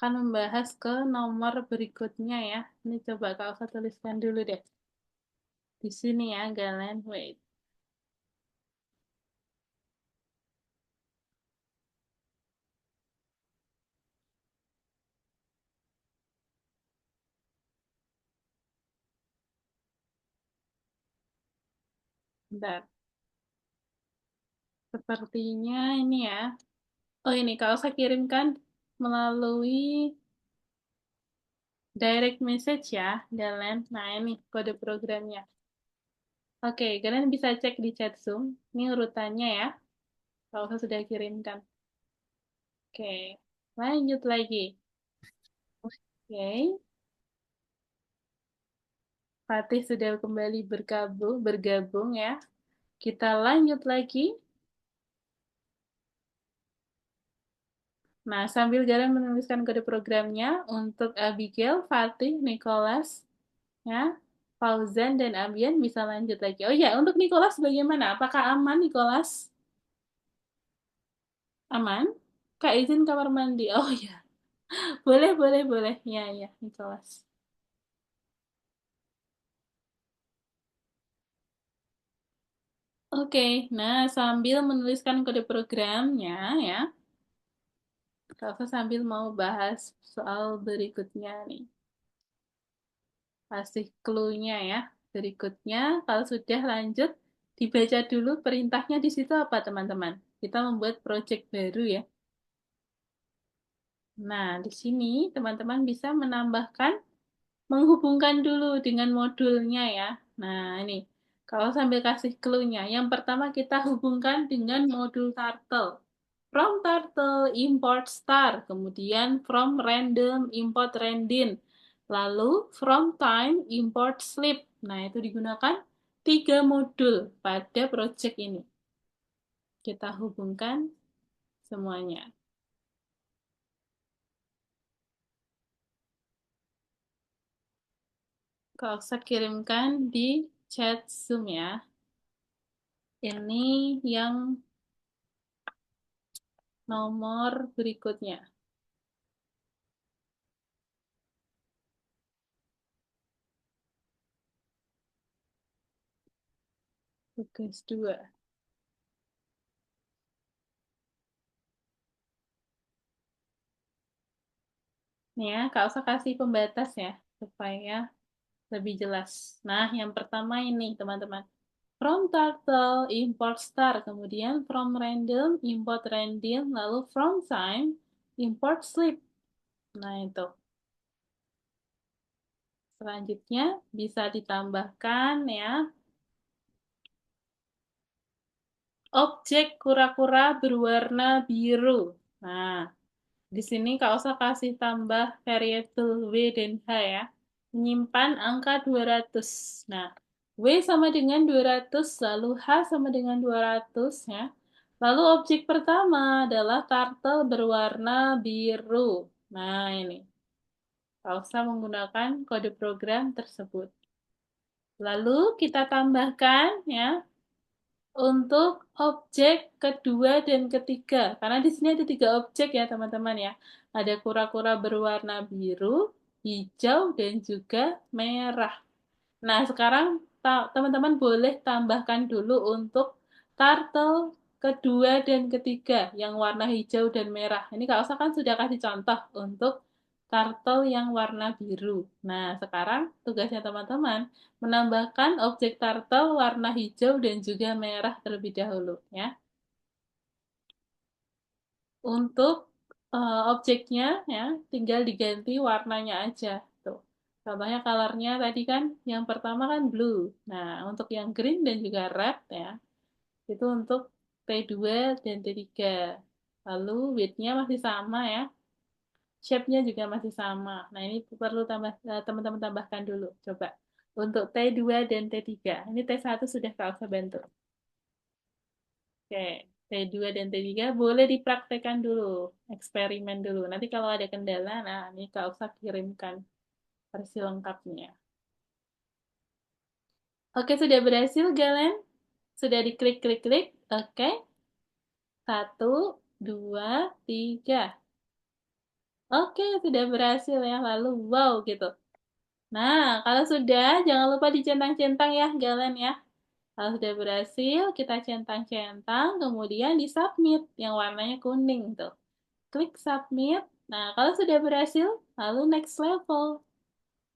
akan membahas ke nomor berikutnya ya. Ini coba Kak Osa tuliskan dulu deh. Di sini ya, Galen. Wait. Bentar. Sepertinya ini ya. Oh ini, kalau saya kirimkan melalui direct message ya, Galen. Nah ini kode programnya. Oke, kalian bisa cek di chat Zoom. Ini urutannya ya, kalau saya sudah kirimkan. Oke, lanjut lagi. Oke, Fatih sudah kembali bergabung ya. Kita lanjut lagi. Nah, sambil jalan menuliskan kode programnya untuk Abigail, Fatih, Nicholas, ya, Fauzan dan Abian bisa lanjut lagi. Oh ya, untuk Nicholas bagaimana? Apakah aman, Nicholas? Aman? Kak izin kamar mandi. Oh ya, boleh. Ya, Nicholas. Oke, nah sambil menuliskan kode programnya ya, Kakak sambil mau bahas soal berikutnya nih. Kasih clue-nya ya. Berikutnya, kalau sudah lanjut, dibaca dulu perintahnya di situ apa, teman-teman? kita membuat project baru ya. Nah, di sini teman-teman bisa menambahkan, menghubungkan dulu dengan modulnya ya. Nah, ini kalau sambil kasih clue-nya, yang pertama kita hubungkan dengan modul turtle. From turtle import star, kemudian from random import randin, lalu from time import sleep. Nah, itu digunakan 3 modul pada project ini. Kita hubungkan semuanya. Kalau saya kirimkan di chat Zoom ya. Ini yang nomor berikutnya. Tugas 2. Nih ya, Kak usah kasih pembatas ya, supaya lebih jelas. Nah, yang pertama ini, teman-teman. From turtle, import star. Kemudian from random, import random. Lalu from time, import sleep. Nah, itu. Selanjutnya, bisa ditambahkan ya, objek kura-kura berwarna biru. Nah, di sini Kak Osa kasih tambah variabel W dan H ya. Menyimpan angka 200. Nah, W sama dengan 200, lalu H sama dengan 200 ya. Lalu objek pertama adalah turtle berwarna biru. Nah, ini. Kak Osa menggunakan kode program tersebut. Lalu kita tambahkan ya untuk objek kedua dan ketiga, karena di sini ada 3 objek ya teman-teman ya. Ada kura-kura berwarna biru, hijau, dan juga merah. Nah, sekarang teman-teman boleh tambahkan dulu untuk turtle kedua dan ketiga yang warna hijau dan merah. Ini Kak Osa kan sudah kasih contoh untuk turtle yang warna biru. Nah, sekarang tugasnya teman-teman menambahkan objek turtle warna hijau dan juga merah terlebih dahulu ya. Untuk objeknya ya, tinggal diganti warnanya aja. Tuh. Contohnya colornya tadi kan yang pertama kan blue. Nah, untuk yang green dan juga red ya, itu untuk T2 dan T3. Lalu width-nya masih sama ya. Shape-nya juga masih sama. Nah, ini perlu teman-teman tambahkan dulu. Coba. Untuk T2 dan T3. Ini T1 sudah Kak Elsa bantu. Oke, T2 dan T3 boleh dipraktekkan dulu, eksperimen dulu. Nanti kalau ada kendala, nah ini Kak Uksa kirimkan versi lengkapnya. Oke, sudah berhasil, Galen? Sudah diklik-klik-klik? Oke, 1, 2, 3. Oke, sudah berhasil ya. Lalu, wow gitu. Nah, kalau sudah, jangan lupa dicentang-centang ya, Galen ya. Kalau sudah berhasil, kita centang-centang, kemudian di-submit yang warnanya kuning tuh. Klik submit. Nah, kalau sudah berhasil, lalu next level.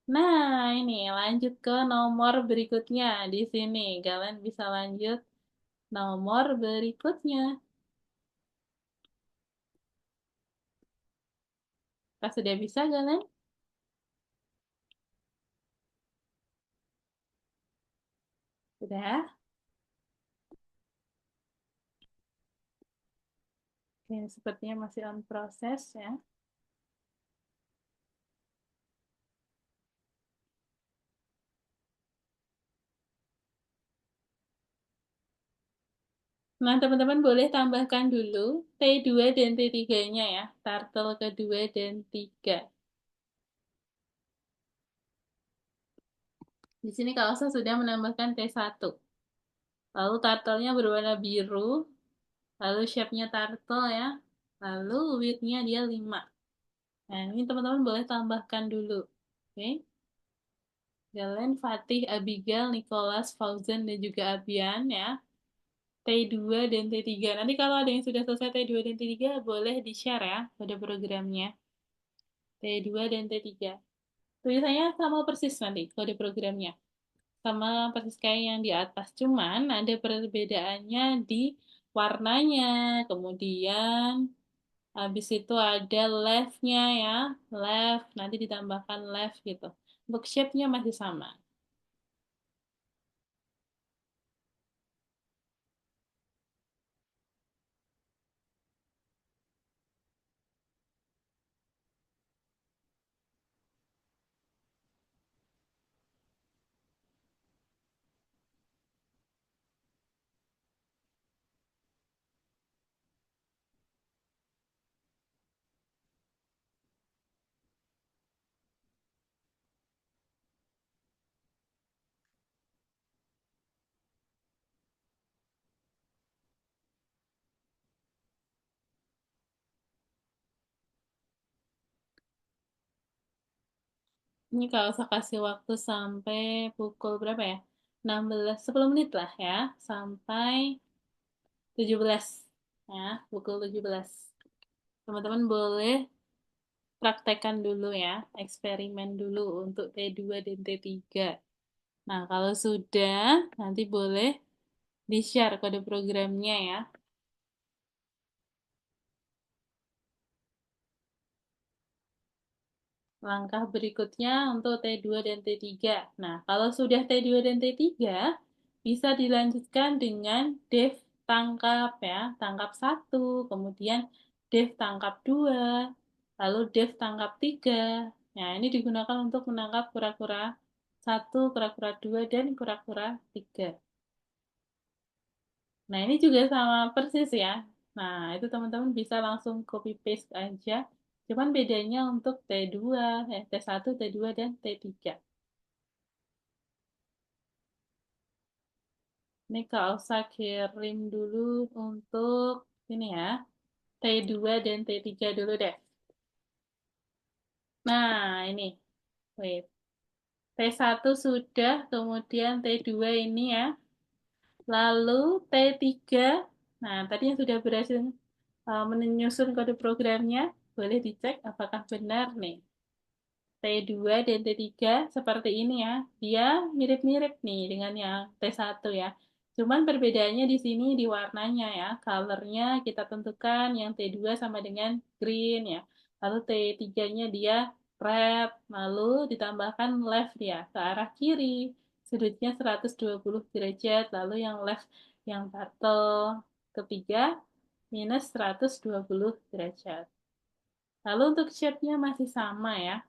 Nah, ini lanjut ke nomor berikutnya. Di sini, kalian bisa lanjut nomor berikutnya. Apa sudah bisa, kalian? Sudah? Oke, sepertinya masih on proses ya. Nah, teman-teman boleh tambahkan dulu T2 dan T3-nya ya. Turtle kedua dan 3. Di sini kalau saya sudah menambahkan T1. Lalu turtle-nya berwarna biru, lalu shape-nya turtle ya, lalu width-nya dia 5. Nah, ini teman-teman boleh tambahkan dulu. Oke. Galen, Fatih, Abigail, Nicholas, Fauzan, dan juga Abian ya. T2 dan T3. Nanti kalau ada yang sudah selesai T2 dan T3, boleh di-share ya pada programnya. T2 dan T3. Tulisannya sama persis nanti kode programnya. Sama persis kayak yang di atas. Cuman ada perbedaannya di warnanya, kemudian habis itu ada left-nya ya, left, nanti ditambahkan left gitu. Untuk shape-nya masih sama. Ini kalau saya kasih waktu sampai pukul berapa ya? 16, 10 menit lah ya, sampai 17 ya, pukul 17. Teman-teman boleh praktekkan dulu ya, eksperimen dulu untuk T2 dan T3. Nah, kalau sudah, nanti boleh di-share kode programnya ya. Langkah berikutnya untuk T2 dan T3. Nah, kalau sudah T2 dan T3, bisa dilanjutkan dengan def tangkap ya, tangkap 1, kemudian def tangkap 2, lalu def tangkap 3. Nah, ini digunakan untuk menangkap kura-kura 1, kura-kura 2, dan kura-kura 3. Nah, ini juga sama persis ya. Nah, itu teman-teman bisa langsung copy paste aja. Cuman bedanya untuk T2, T1, T2, dan T3. Ini Kak Elsa kirim dulu untuk ini ya, T2 dan T3 dulu deh. Nah, ini. Wait. T1 sudah, kemudian T2 ini ya. Lalu T3. Nah, tadi yang sudah berhasil menyusun kode programnya, boleh dicek apakah benar nih. T2 dan T3 seperti ini ya. Dia mirip-mirip nih dengan yang T1 ya. Cuman perbedaannya di sini di warnanya ya. Colornya kita tentukan yang T2 sama dengan green ya. Lalu T3-nya dia red. Lalu ditambahkan left ya ke arah kiri. Sudutnya 120 derajat. Lalu yang left yang turtle ketiga minus 120 derajat. Lalu untuk shape-nya masih sama ya.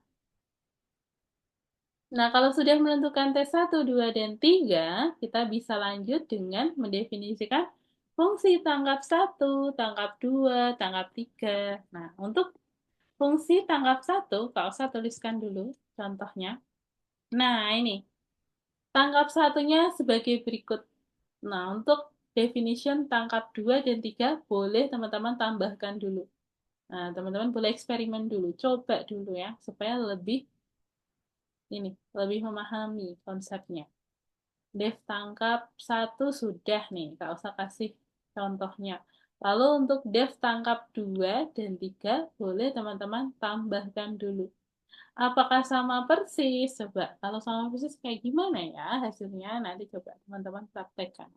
Nah, kalau sudah menentukan T1, 2, dan 3, kita bisa lanjut dengan mendefinisikan fungsi tangkap 1, tangkap 2, tangkap 3. Nah, untuk fungsi tangkap 1, kalau saya tuliskan dulu contohnya. Nah, ini. Tangkap satunya sebagai berikut. Nah, untuk definition tangkap 2 dan 3, boleh teman-teman tambahkan dulu. Nah, teman-teman boleh eksperimen dulu, coba dulu ya, supaya lebih memahami konsepnya. Dev tangkap 1 sudah nih, tak usah kasih contohnya. Lalu untuk dev tangkap 2 dan 3 boleh teman-teman tambahkan dulu. Apakah sama persis? Coba, kalau sama persis kayak gimana ya hasilnya? Nanti coba teman-teman praktekkan.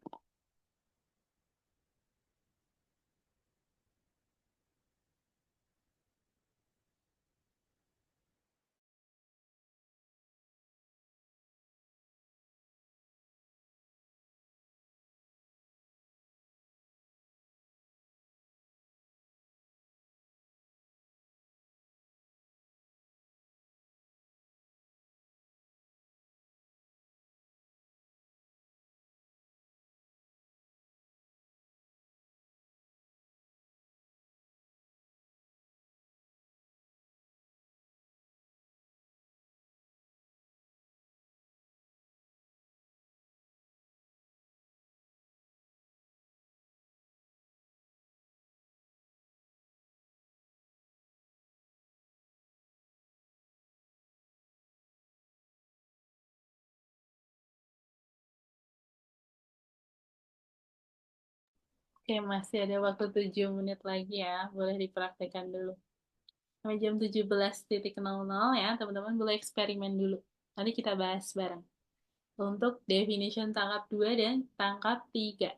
Oke, masih ada waktu 7 menit lagi ya. Boleh dipraktekkan dulu. Sampai jam 17.00 ya, teman-teman boleh eksperimen dulu. Nanti kita bahas bareng. Untuk definition tangkap 2 dan tangkap 3.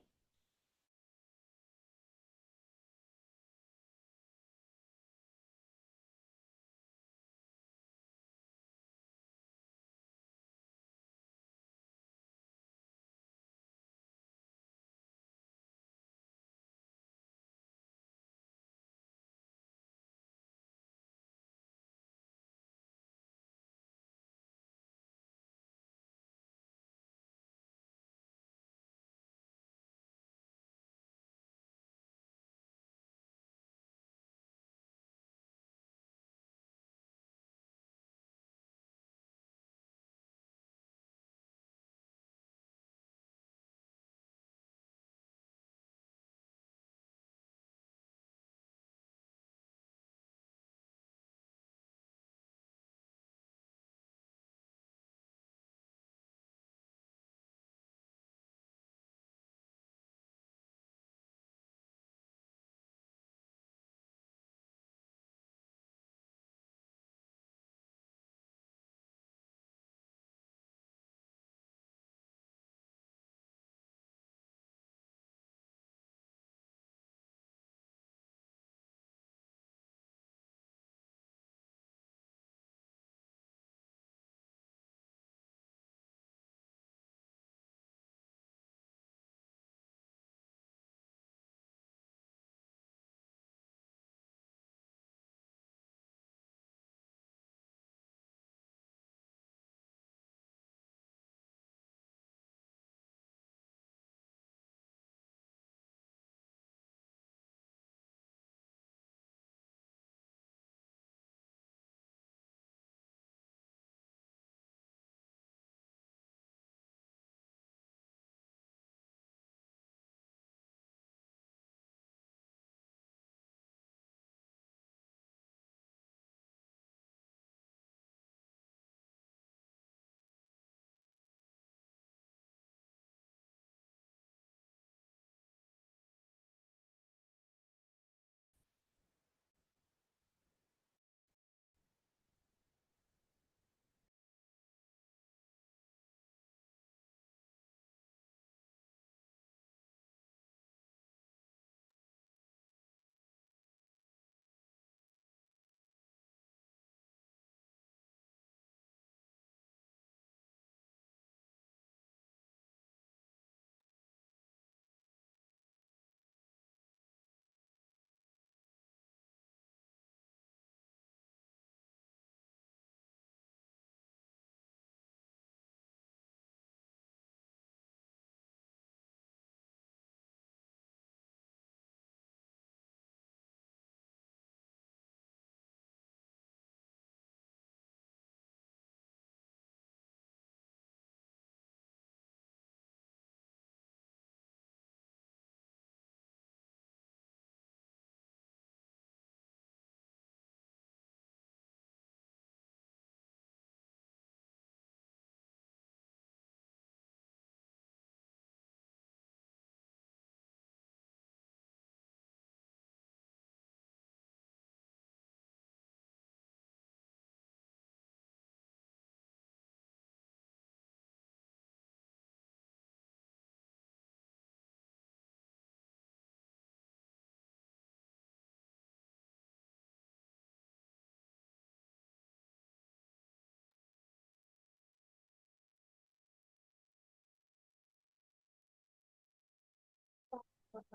Halo,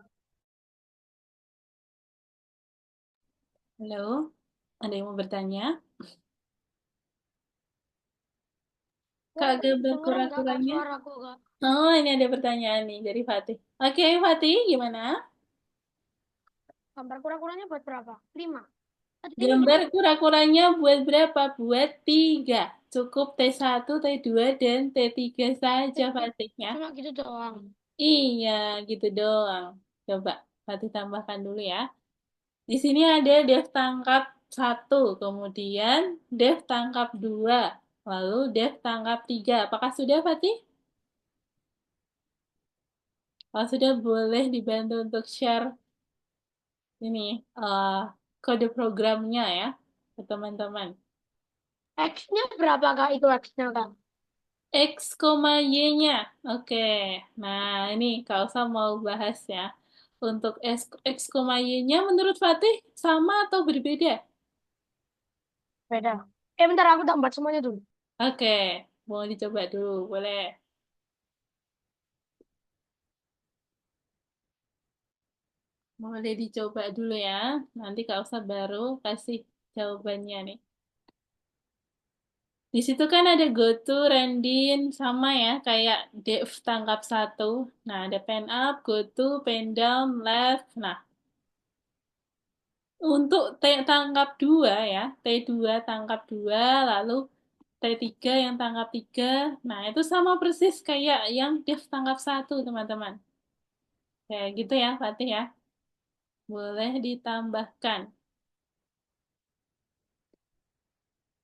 ada yang mau bertanya? Oh, Kak, gambar dengeran nggak Kak kura-kuranya? suaraku Kak? Oh, ini ada pertanyaan nih dari Fatih. Oke, Fatih, gimana? Gambar kura-kuranya buat berapa? 5. Tadi lima. Gambar kura-kuranya buat berapa? Buat 3. Cukup T1, T2, dan T3 saja, Fatih ya. Cuma gitu doang. Iya, gitu doang. Coba Fatih tambahkan dulu ya. Di sini ada def tangkap 1, kemudian def tangkap 2, lalu def tangkap 3. Apakah sudah, Fatih? Kalau sudah, boleh dibantu untuk share ini eh, kode programnya ya ke teman-teman. X-nya berapa Kak itu X-nya Kak? X, Y-nya. Oke. Nah, ini Kak Elsa mau bahas ya. Untuk X, Y-nya menurut Fatih sama atau berbeda? Beda. Bentar aku tambah semuanya dulu. Oke, mau dicoba dulu, boleh. Boleh dicoba dulu ya. Nanti Kak Elsa baru kasih jawabannya nih. Di situ kan ada GoTo, Randin, sama ya, kayak Dev tangkap 1. Nah, ada pen up, GoTo, pen down, left. Nah, untuk T tangkap 2 ya, T2 tangkap 2, lalu T3 yang tangkap 3. Nah, itu sama persis kayak yang Dev tangkap 1, teman-teman. Kayak gitu ya, Fatih ya. Boleh ditambahkan.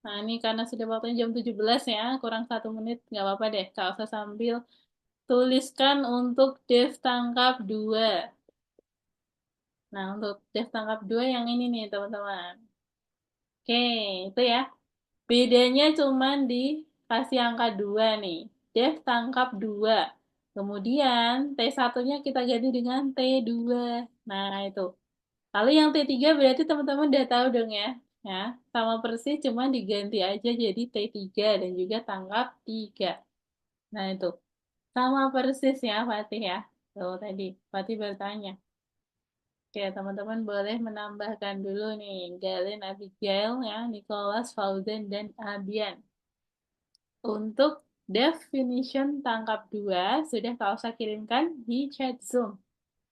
Nah, ini karena sudah waktunya jam 17 ya, kurang 1 menit, nggak apa-apa deh. Kak usah sambil tuliskan untuk Dev tangkap 2. Nah, untuk Dev tangkap 2 yang ini nih, teman-teman. Oke, itu ya. Bedanya cuman di kasih angka 2 nih. Dev tangkap 2. Kemudian T1-nya kita ganti dengan T2. Nah, itu. Lalu yang T3 berarti teman-teman udah tahu dong ya. Ya, sama persis cuman diganti aja jadi T3 dan juga tangkap 3. Nah, itu. Sama persis ya, Fatih ya. Tuh, tadi Fatih bertanya. Oke, teman-teman boleh menambahkan dulu nih. Galen, Abigail, ya, Nicholas, Fauzan, dan Abian. Untuk definition tangkap 2 sudah kau usah kirimkan di chat Zoom.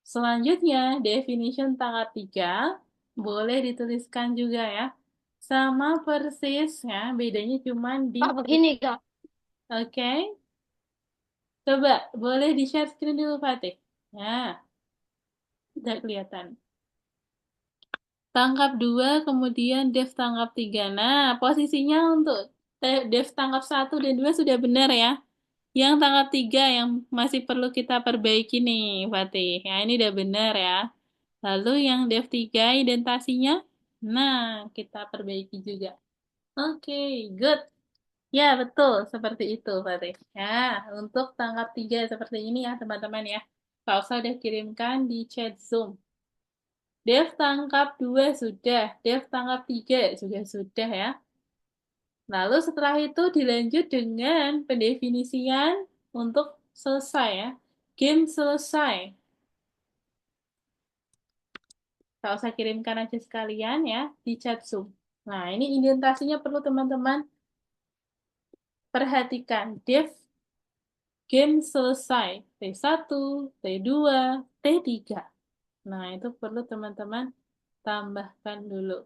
Selanjutnya, definition tangkap 3 boleh dituliskan juga ya. Sama persis ya, bedanya cuma di... Kak begini Kak. Oke, coba boleh di-share screen dulu, Fatih. Nah, udah kelihatan. Tangkap 2, kemudian Dev tangkap 3. Nah, posisinya untuk Dev tangkap 1 dan 2 sudah benar ya. Yang tangkap 3 yang masih perlu kita perbaiki nih, Fatih. Ya, ini udah benar ya. Lalu yang Dev 3 identasinya, nah, kita perbaiki juga. Oke, good. Ya, betul. Seperti itu, Fatih. Ya, untuk tangkap 3 seperti ini ya, teman-teman ya. Kak usah udah kirimkan di chat Zoom. Dev tangkap 2 sudah, Dev tangkap 3 sudah ya. Lalu setelah itu dilanjut dengan pendefinisian untuk selesai ya. Game selesai. Kalau saya kirimkan aja sekalian ya di chat Zoom. Nah, ini indentasinya perlu teman-teman perhatikan. Dev game selesai. T1, T2, T3. Nah, itu perlu teman-teman tambahkan dulu.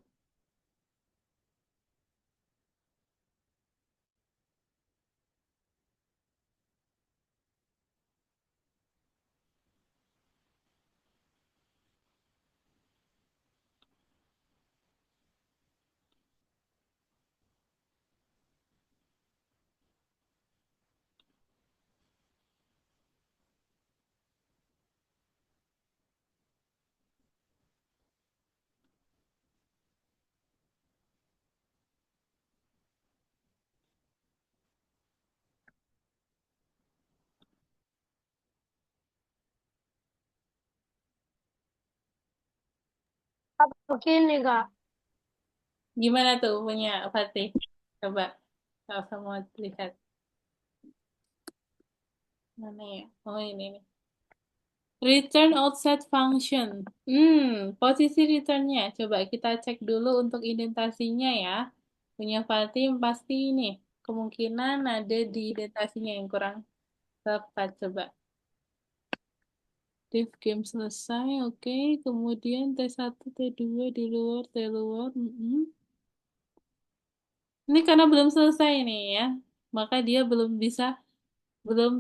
Kak begini Kak. Gimana tuh punya Fatih? Coba kalau kamu lihat mana ya? Oh ini nih. Return outside function. Posisi returnnya. Coba kita cek dulu untuk indentasinya ya. Punya Fatim pasti ini. Kemungkinan ada di indentasinya yang kurang tepat. Coba. Div game selesai, oke. Kemudian T1, T2 di luar, T luar. Ini karena belum selesai nih ya. Maka dia belum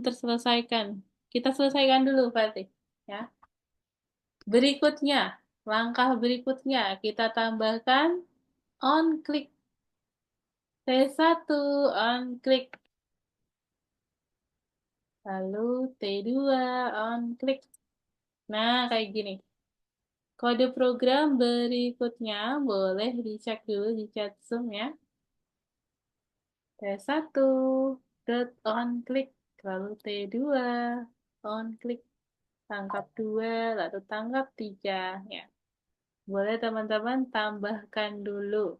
terselesaikan. Kita selesaikan dulu, Fatih. Ya. Berikutnya, langkah berikutnya, kita tambahkan on click. T1 on click. Lalu T2 on click. Nah, kayak gini. Kode program berikutnya boleh dicek dulu di chat Zoom ya. T1 dot on click. Lalu T2 on click. Tangkap 2, lalu tangkap 3. Ya. Boleh teman-teman tambahkan dulu.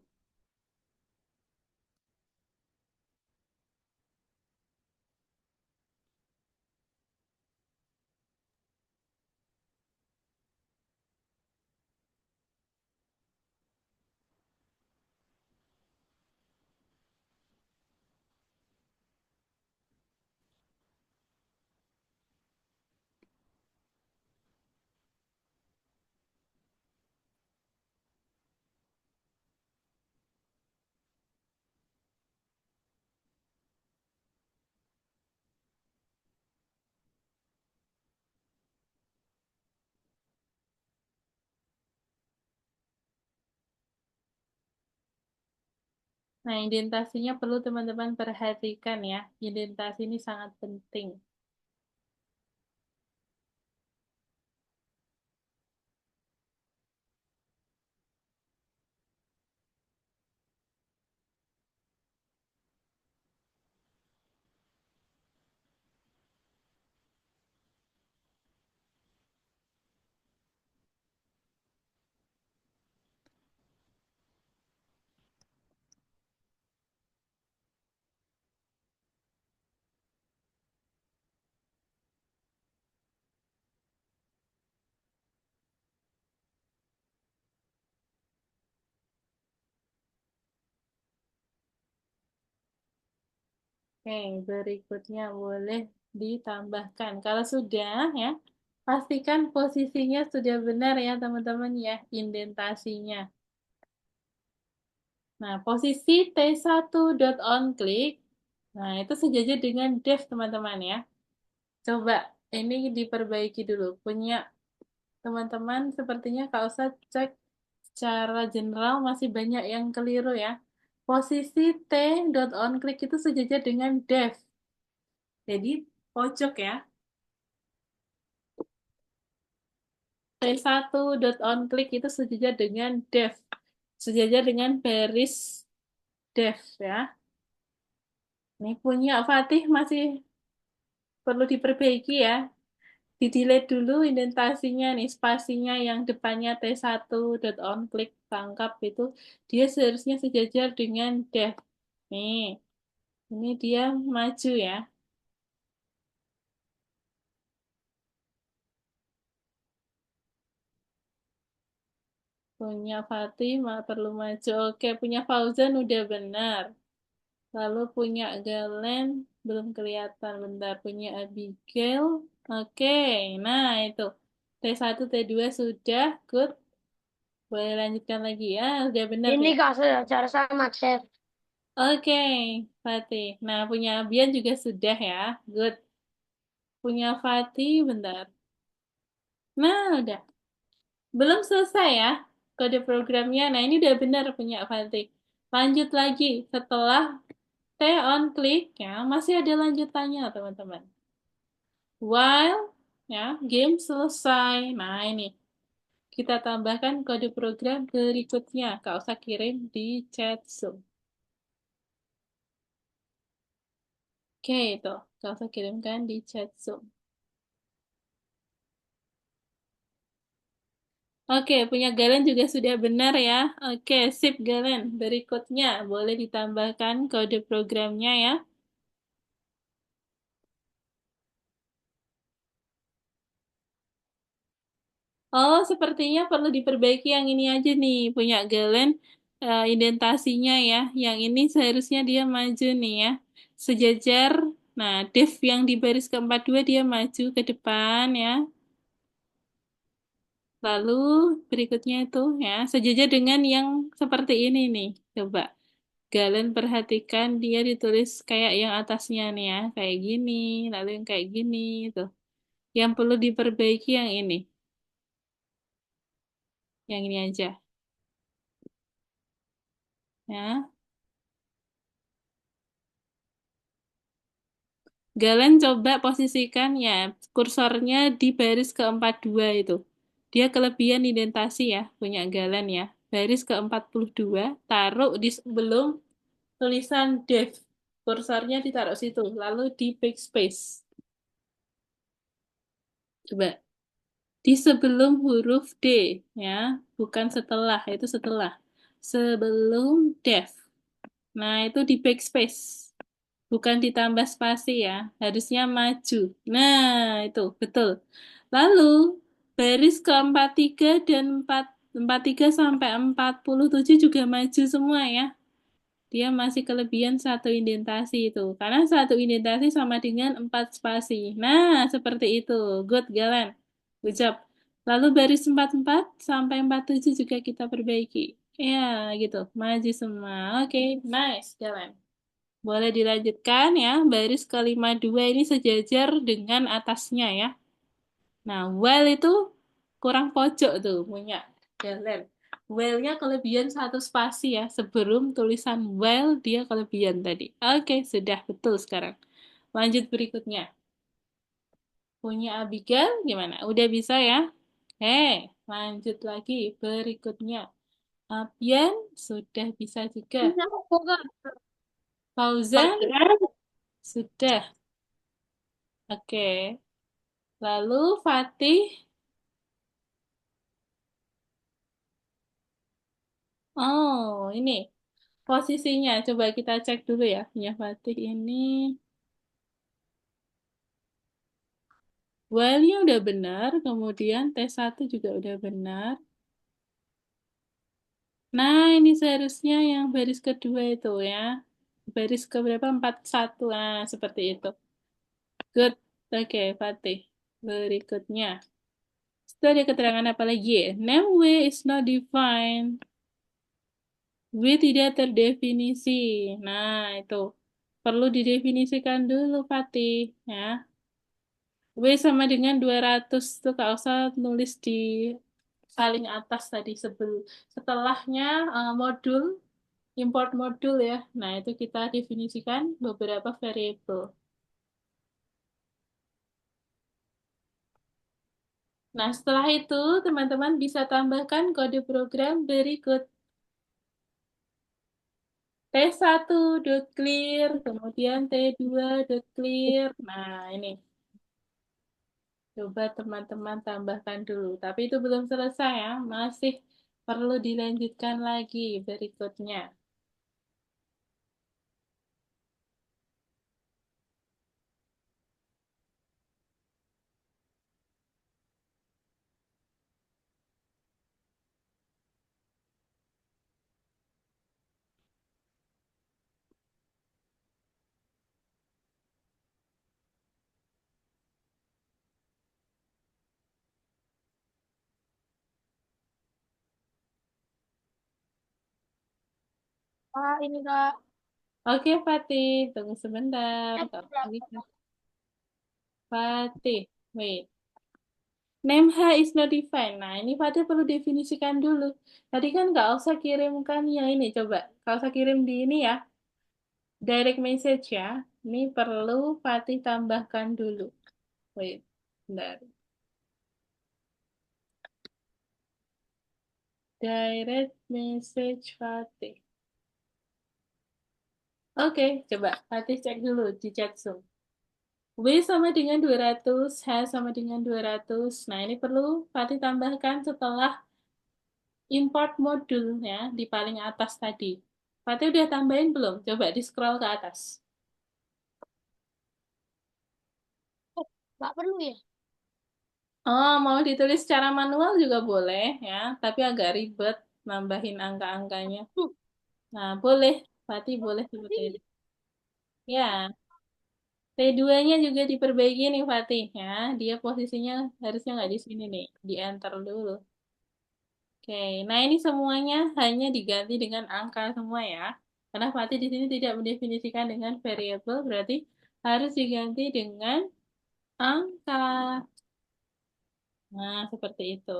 Nah, indentasinya perlu teman-teman perhatikan ya. Indentasi ini sangat penting. Oke, berikutnya boleh ditambahkan. Kalau sudah ya, pastikan posisinya sudah benar ya teman-teman ya, indentasinya. Nah, posisi T1 dot on click, nah itu sejajar dengan def teman-teman ya. Coba ini diperbaiki dulu. Punya teman-teman sepertinya kalau usah cek secara general masih banyak yang keliru ya. Posisi T dot on click itu sejajar dengan def. Jadi pojok ya. T1 dot on click itu sejajar dengan def. Sejajar dengan baris def ya. Ini punya Fatih masih perlu diperbaiki ya. Di-delete dulu indentasinya nih, spasinya yang depannya T1 dot on click tangkap itu dia seharusnya sejajar dengan def. Nih, ini dia maju ya. Punya Fatih perlu maju. Oke, punya Fauzan udah benar. Lalu punya Galen belum kelihatan. Bentar, punya Abigail. Oke, nah itu. T1, T2 sudah. Good. Boleh lanjutkan lagi ya. Udah benar Ini punya. Kak secara sama, Chef. Oke, Fatih. Nah, punya Abian juga sudah ya. Good. Punya Fatih, bentar. Nah, udah. Belum selesai ya kode programnya. Nah, ini udah benar punya Fatih. Lanjut lagi. Setelah T on click ya, masih ada lanjutannya, teman-teman. While ya, game selesai. Nah, ini kita tambahkan kode program berikutnya. Kak usah kirim di chat Zoom. Oke, itu. Kak usah kirimkan di chat Zoom. Oke, punya Galen juga sudah benar ya. Oke, sip Galen. Berikutnya, boleh ditambahkan kode programnya ya. Oh, sepertinya perlu diperbaiki yang ini aja nih, punya Galen indentasinya ya. Yang ini seharusnya dia maju nih ya. Sejajar. Nah, div yang di baris keempat dua dia maju ke depan ya. Lalu berikutnya itu ya, sejajar dengan yang seperti ini nih. Coba. Galen perhatikan dia ditulis kayak yang atasnya nih ya. Kayak gini, lalu yang kayak gini itu. Yang perlu diperbaiki yang ini. Yang ini aja. Ya. Galen coba posisikan ya kursornya di baris keempat dua itu. Dia kelebihan indentasi ya, punya Galen ya. Baris ke-42, taruh di sebelum tulisan dev. Kursornya ditaruh situ, lalu di backspace. Coba. Di sebelum huruf D ya, bukan setelah, itu setelah. Sebelum dev. Nah, itu di backspace. Bukan ditambah spasi ya, harusnya maju. Nah, itu betul. Lalu, baris ke-43 dan 43 sampai 47 juga maju semua ya. Dia masih kelebihan satu indentasi itu. Karena satu indentasi sama dengan 4 spasi. Nah, seperti itu. Good, Galen. Good job. Lalu baris 44 sampai 47 juga kita perbaiki. Ya, gitu. Maju semua. Oke, nice, Galen. Boleh dilanjutkan ya, baris ke-52 ini sejajar dengan atasnya ya. Nah, while itu kurang pojok tuh punya Galen. While-nya kelebihan satu spasi ya, sebelum tulisan while dia kelebihan tadi. Oke, sudah betul sekarang. Lanjut berikutnya. Punya Abigail gimana? Udah bisa ya? Lanjut lagi berikutnya. Abian sudah bisa juga. Bisa kok, Kak. Fauzan sudah. Oke. Lalu Fatih, oh ini posisinya. Coba kita cek dulu ya. Ya Fatih ini, while-nya udah benar, kemudian T1 juga udah benar. Nah, ini seharusnya yang baris kedua itu ya. Baris ke berapa? 41. Nah, seperti itu. Good. Oke, Fatih. Berikutnya. Itu ada keterangan apa lagi ya? Name W is not defined. W tidak terdefinisi. Nah, itu. Perlu didefinisikan dulu, Fatih. Ya. W sama dengan 200. Tuh, Kak usah nulis di paling atas tadi. Setelahnya modul, import modul ya. Nah, itu kita definisikan beberapa variabel. Nah, setelah itu, teman-teman bisa tambahkan kode program berikut. T1.clear, kemudian T2.clear. Nah, ini. Coba teman-teman tambahkan dulu. Tapi itu belum selesai ya. Masih perlu dilanjutkan lagi berikutnya. Kak, ini Kak. Oke, Fatih. Tunggu sebentar. Cek Kalau berapa, gitu. Kak? Fatih. Wait. Name H is not defined. Nah, ini Fatih perlu definisikan dulu. Tadi kan nggak usah kirimkan yang ini. Coba. Nggak usah kirim di ini ya. Direct message ya. Ini perlu Fatih tambahkan dulu. Wait. Bentar. Direct message Fatih. Oke, coba Fatih cek dulu di chat Zoom. W sama dengan 200, H sama dengan 200. Nah, ini perlu Fatih tambahkan setelah import modul ya, di paling atas tadi. Fatih udah tambahin belum? Coba di scroll ke atas. Nggak perlu ya? Oh, mau ditulis secara manual juga boleh ya, tapi agak ribet nambahin angka-angkanya. Hmm. Nah, boleh. Berarti boleh seperti itu. Ya, T2-nya juga diperbaiki nih Fatih ya. Dia posisinya harusnya nggak di sini nih. Di enter dulu. Oke, nah ini semuanya hanya diganti dengan angka semua ya. Karena Fatih di sini tidak mendefinisikan dengan variabel, berarti harus diganti dengan angka. Nah, seperti itu.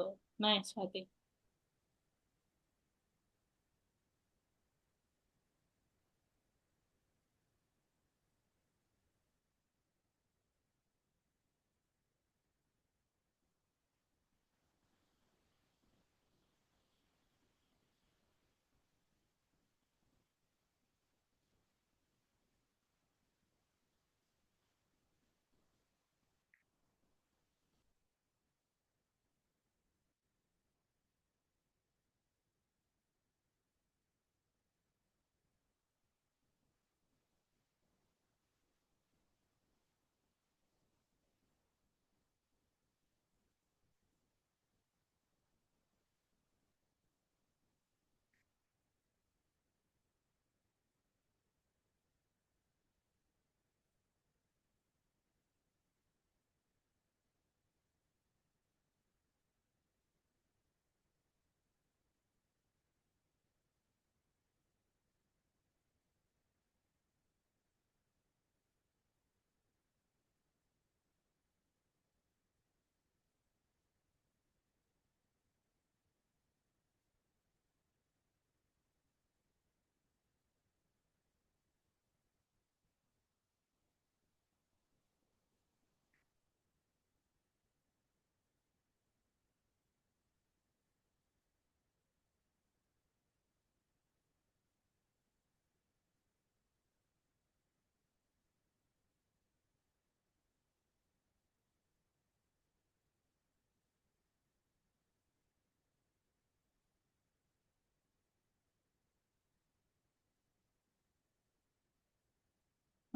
Nice, Fatih.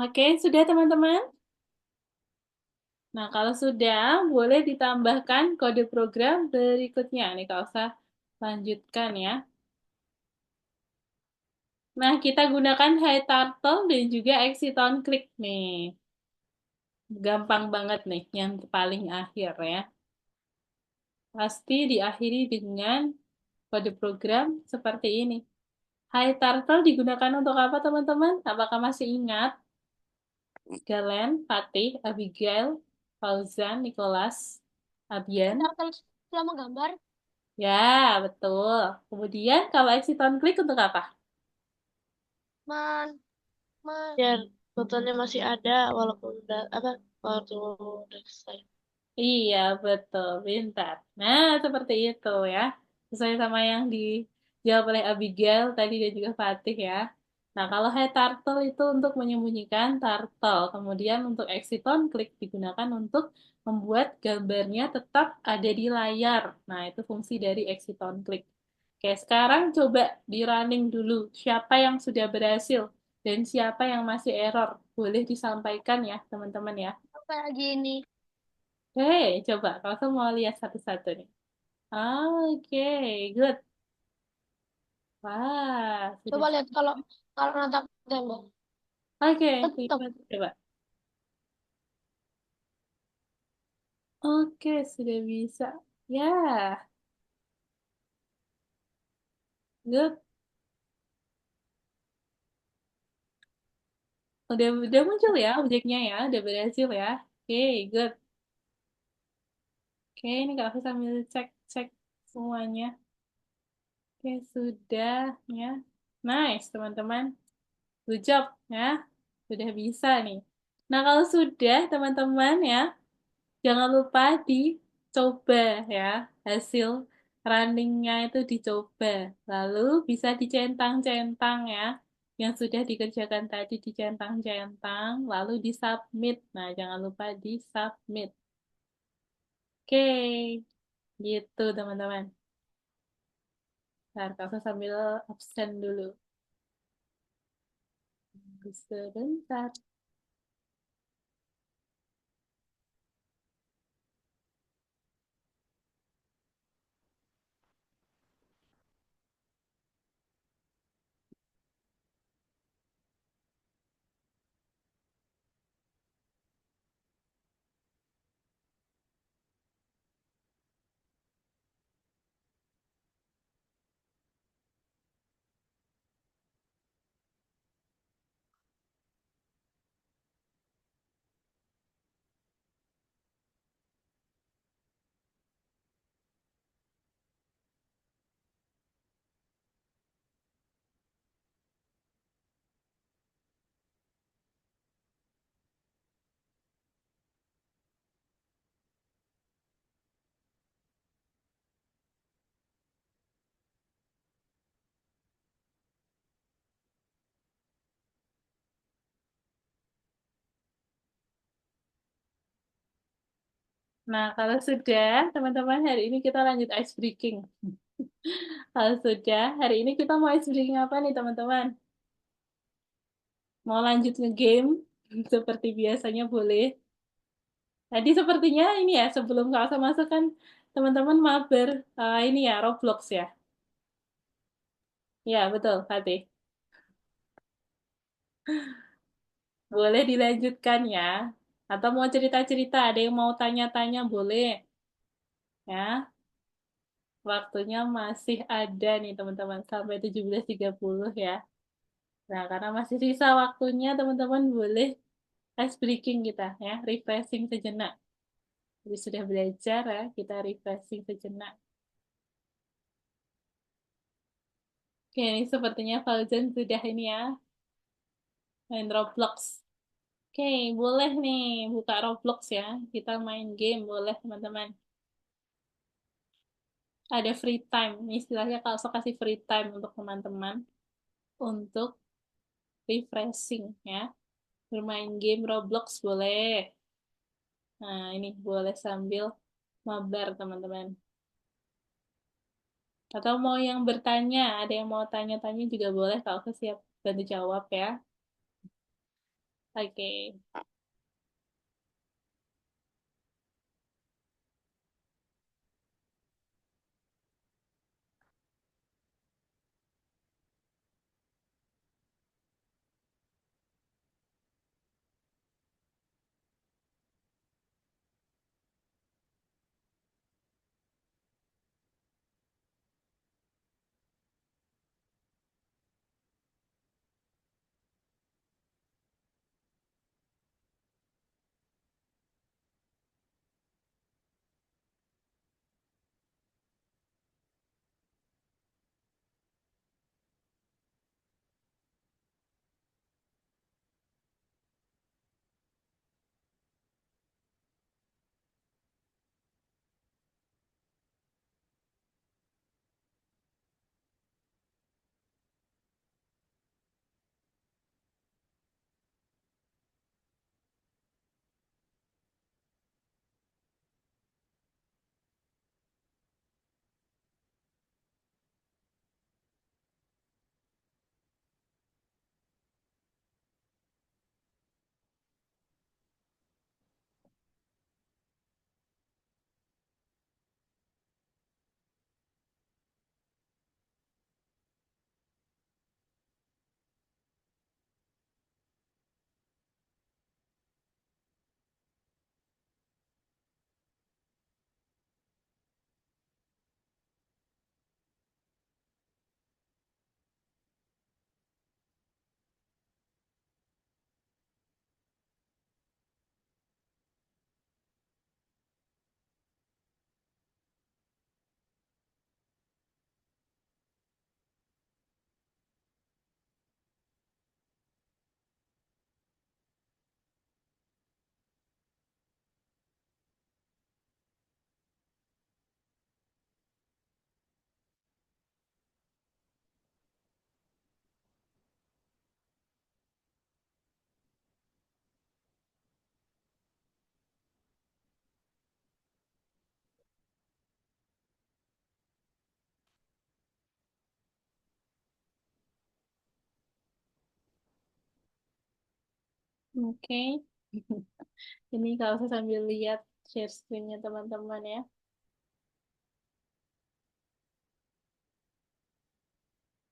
Oke, sudah teman-teman? Nah, kalau sudah, boleh ditambahkan kode program berikutnya. Nih, kalau usah lanjutkan ya. Nah, kita gunakan High Turtle dan juga Exit on Click nih. Gampang banget nih, yang paling akhir ya. Pasti diakhiri dengan kode program seperti ini. High Turtle digunakan untuk apa, teman-teman? Apakah masih ingat? Galen, Fatih, Abigail, Fauzan, Nicholas, Abian. Turtle selama gambar. Ya, betul. Kemudian kalau exit on click untuk apa? Man, biar fotonya masih ada walaupun udah apa waktu udah selesai. Iya, betul. Pintar. Nah, seperti itu ya. Sesuai sama yang dijawab oleh Abigail tadi dan juga Fatih ya. Nah, kalau hide turtle itu untuk menyembunyikan turtle. Kemudian untuk exit on click digunakan untuk membuat gambarnya tetap ada di layar. Nah, itu fungsi dari exit on click. Oke, sekarang coba di running dulu. Siapa yang sudah berhasil dan siapa yang masih error. Boleh disampaikan ya, teman-teman ya. Kayak gini. Hei, coba kakak mau lihat satu-satu nih. Oke, good. Wah, sudah. Coba lihat kalau kalau natap tembok. Oke, Tetap. gimana? Coba. Oke, sudah bisa. Ya, good. Udah muncul ya objeknya ya, udah berhasil ya. Oke, good. Oke, ini kakak sambil cek-cek semuanya. Oke, sudah ya. Nice, teman-teman. Good job ya. Sudah bisa nih. Nah, kalau sudah, teman-teman ya, jangan lupa dicoba ya, hasil runningnya itu dicoba. Lalu bisa dicentang-centang ya, yang sudah dikerjakan tadi dicentang-centang, lalu disubmit. Nah, jangan lupa disubmit. Oke, gitu teman-teman. Ntar kakak sambil absen dulu. Tunggu sebentar. Nah, kalau sudah, teman-teman, hari ini kita lanjut ice breaking. Kalau sudah, hari ini kita mau ice breaking apa nih, teman-teman? Mau lanjut nge-game? Seperti biasanya boleh. Tadi sepertinya ini ya, sebelum Kak masuk kan, teman-teman mabar ini ya, Roblox ya. Ya, betul, Fatih. Boleh dilanjutkan ya. Atau mau cerita-cerita, ada yang mau tanya-tanya, boleh. Ya, waktunya masih ada nih teman-teman, sampai 17.30 ya. Nah, karena masih sisa waktunya, teman-teman boleh ice breaking kita ya, refreshing sejenak. Jadi sudah belajar ya, kita refreshing sejenak. Oke, ini sepertinya Fauzan sudah ini ya, main Roblox. Oke, boleh nih buka Roblox ya. Kita main game, boleh teman-teman. Ada free time, istilahnya kalau saya kasih free time untuk teman-teman untuk refreshing ya. Bermain game Roblox boleh. Nah, ini boleh sambil mabar teman-teman. Atau mau yang bertanya, ada yang mau tanya-tanya juga boleh, kalau aku siap bantu jawab ya. Oke, oke. Ini kalau saya sambil lihat share screen-nya teman-teman ya.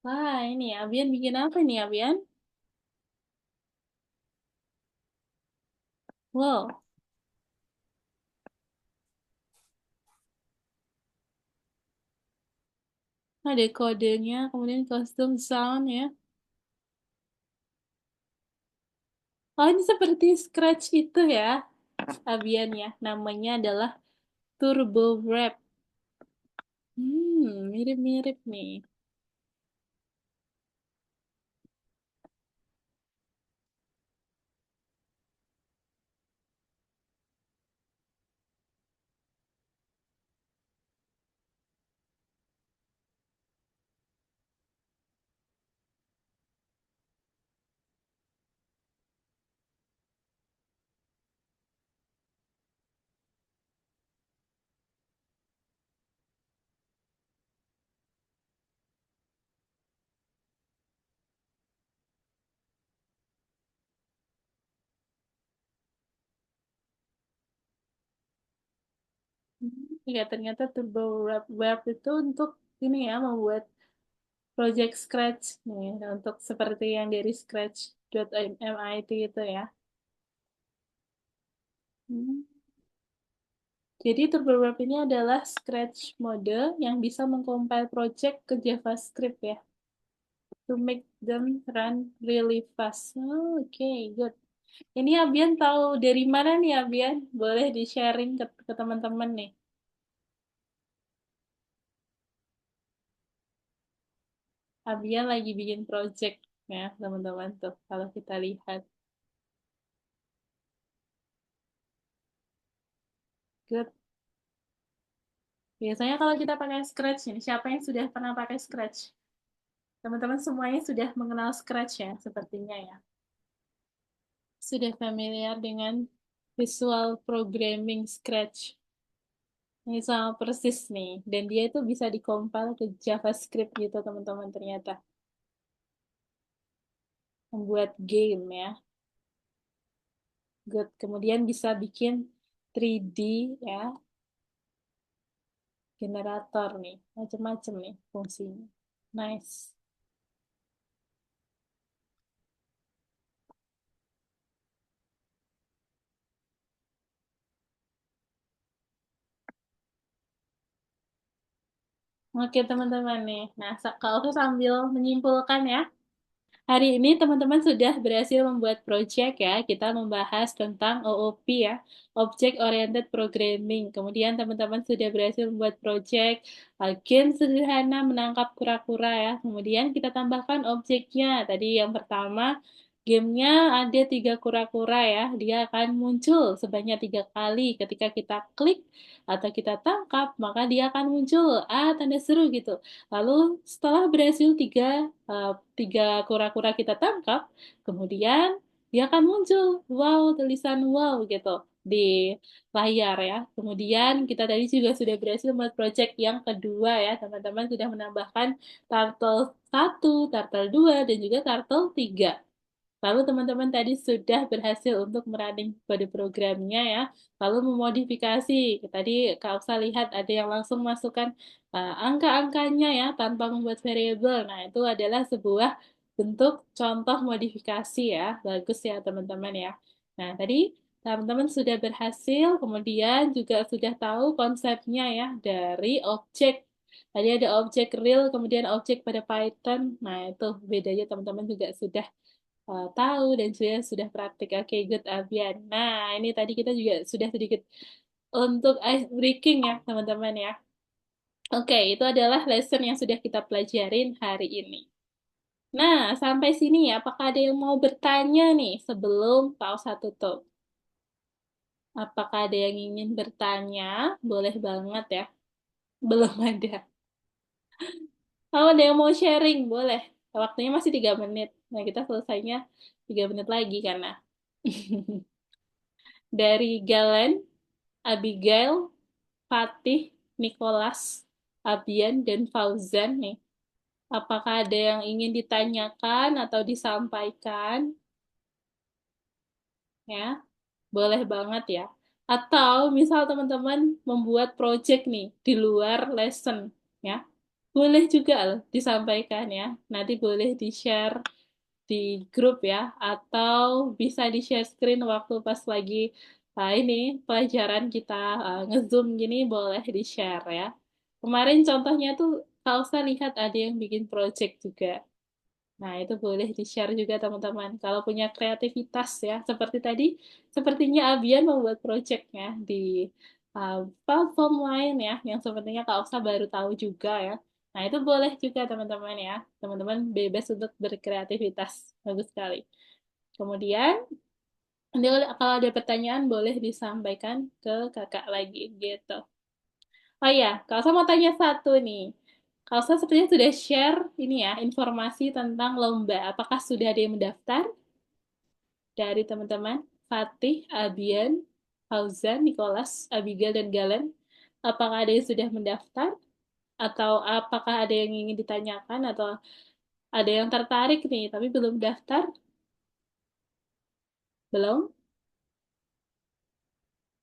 Wah, ini Abian bikin apa nih, Abian? Wow, ada kodenya, kemudian custom sound ya. Oh, ini seperti Scratch itu ya, Abian ya. Namanya adalah Turbo Wrap. Mirip-mirip nih. Ya, ternyata Turbo Web itu untuk ini ya, membuat project Scratch nih, untuk seperti yang dari Scratch.mit itu ya. Hmm. Jadi TurboWrap ini adalah Scratch mode yang bisa mengcompile project ke JavaScript ya, to make them run really fast. Oh, oke, good. Ini Abian tahu dari mana nih Abian? Boleh di-sharing ke teman-teman nih. Abian lagi bikin project ya, teman-teman tuh. Kalau kita lihat, good. Biasanya kalau kita pakai Scratch ini, siapa yang sudah pernah pakai Scratch? Teman-teman semuanya sudah mengenal Scratch ya, sepertinya ya. Sudah familiar dengan Visual Programming Scratch. Ini sama persis nih. Dan dia itu bisa dikompil ke JavaScript gitu, teman-teman, ternyata. Membuat game ya. Good. Kemudian bisa bikin 3D ya, generator nih. Macam-macam nih fungsinya. Nice. Oke, teman-teman nih. Nah, kalau sambil menyimpulkan ya, hari ini teman-teman sudah berhasil membuat project ya. Kita membahas tentang OOP ya, Object Oriented Programming. Kemudian teman-teman sudah berhasil membuat project game sederhana menangkap kura-kura ya. Kemudian kita tambahkan objeknya. Tadi yang pertama, gamenya ada 3 kura-kura ya. Dia akan muncul sebanyak 3 kali ketika kita klik atau kita tangkap, maka dia akan muncul tanda seru gitu. Lalu setelah berhasil tiga kura-kura kita tangkap, kemudian dia akan muncul wow, tulisan wow gitu di layar ya. Kemudian kita tadi juga sudah berhasil membuat project yang kedua ya, teman-teman sudah menambahkan turtle 1, turtle 2, dan juga turtle 3. Lalu teman-teman tadi sudah berhasil untuk merunning kode programnya ya, lalu memodifikasi. Tadi Kak Uksa lihat ada yang langsung masukkan angka-angkanya ya tanpa membuat variabel. Nah, itu adalah sebuah bentuk contoh modifikasi ya. Bagus ya teman-teman ya. Nah, tadi teman-teman sudah berhasil, kemudian juga sudah tahu konsepnya ya dari objek. Tadi ada objek real, kemudian objek pada Python. Nah, itu bedanya teman-teman juga sudah tahu dan sudah praktik. Oke, good, Abian. Nah, ini tadi kita juga sudah sedikit untuk ice breaking ya, teman-teman ya. Oke, itu adalah lesson yang sudah kita pelajarin hari ini. Nah, sampai sini ya, apakah ada yang mau bertanya nih sebelum pausa tutup? Apakah ada yang ingin bertanya? Boleh banget ya. Belum ada. Kalau ada yang mau sharing, boleh. Waktunya masih 3 menit. Nah, kita selesainya 3 menit lagi karena. Dari Galen, Abigail, Fatih, Nicholas, Abian, dan Fauzan nih. Apakah ada yang ingin ditanyakan atau disampaikan? Ya, boleh banget ya. Atau misal teman-teman membuat project nih di luar lesson, ya. Boleh juga loh disampaikan ya. Nanti boleh di-share di grup ya, atau bisa di-share screen waktu pas lagi ini pelajaran kita nge-zoom gini, boleh di-share ya. Kemarin contohnya tuh kalau saya lihat ada yang bikin project juga. Nah, itu boleh di-share juga teman-teman. Kalau punya kreativitas ya, seperti tadi, sepertinya Abian membuat projectnya di uh, platform lain ya, yang sepertinya Kak Oksa baru tahu juga ya. Nah, itu boleh juga teman-teman ya. Teman-teman bebas untuk berkreativitas. Bagus sekali. Kemudian, nanti kalau ada pertanyaan boleh disampaikan ke kakak lagi gitu. Oh iya, Kak Oksa mau tanya satu nih. Kak Oksa sepertinya sudah share ini ya, informasi tentang lomba. Apakah sudah ada yang mendaftar dari teman-teman? Fatih, Abian, Fauzan, Nicholas, Abigail, dan Galen. Apakah ada yang sudah mendaftar? Atau apakah ada yang ingin ditanyakan? Atau ada yang tertarik nih, tapi belum daftar? Belum?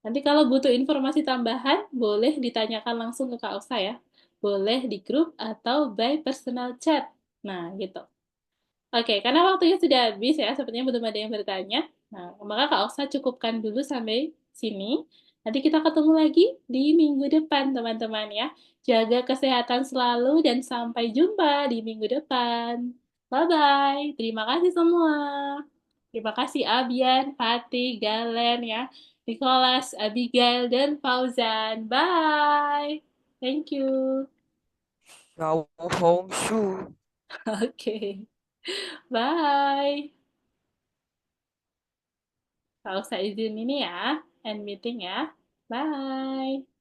Nanti kalau butuh informasi tambahan, boleh ditanyakan langsung ke Kak Oksa ya. Boleh di grup atau by personal chat. Nah, gitu. Oke, karena waktunya sudah habis ya, sepertinya belum ada yang bertanya. Nah, maka Kak Oksa cukupkan dulu sampai sini. Nanti kita ketemu lagi di minggu depan, teman-teman ya. Jaga kesehatan selalu dan sampai jumpa di minggu depan. Bye-bye. Terima kasih semua. Terima kasih Abian, Fatih, Galen ya, Nicholas, Abigail, dan Fauzan. Bye. Thank you. Go home shoe. Oke. Bye. Kalau saya izin ini ya, end meeting ya. Bye.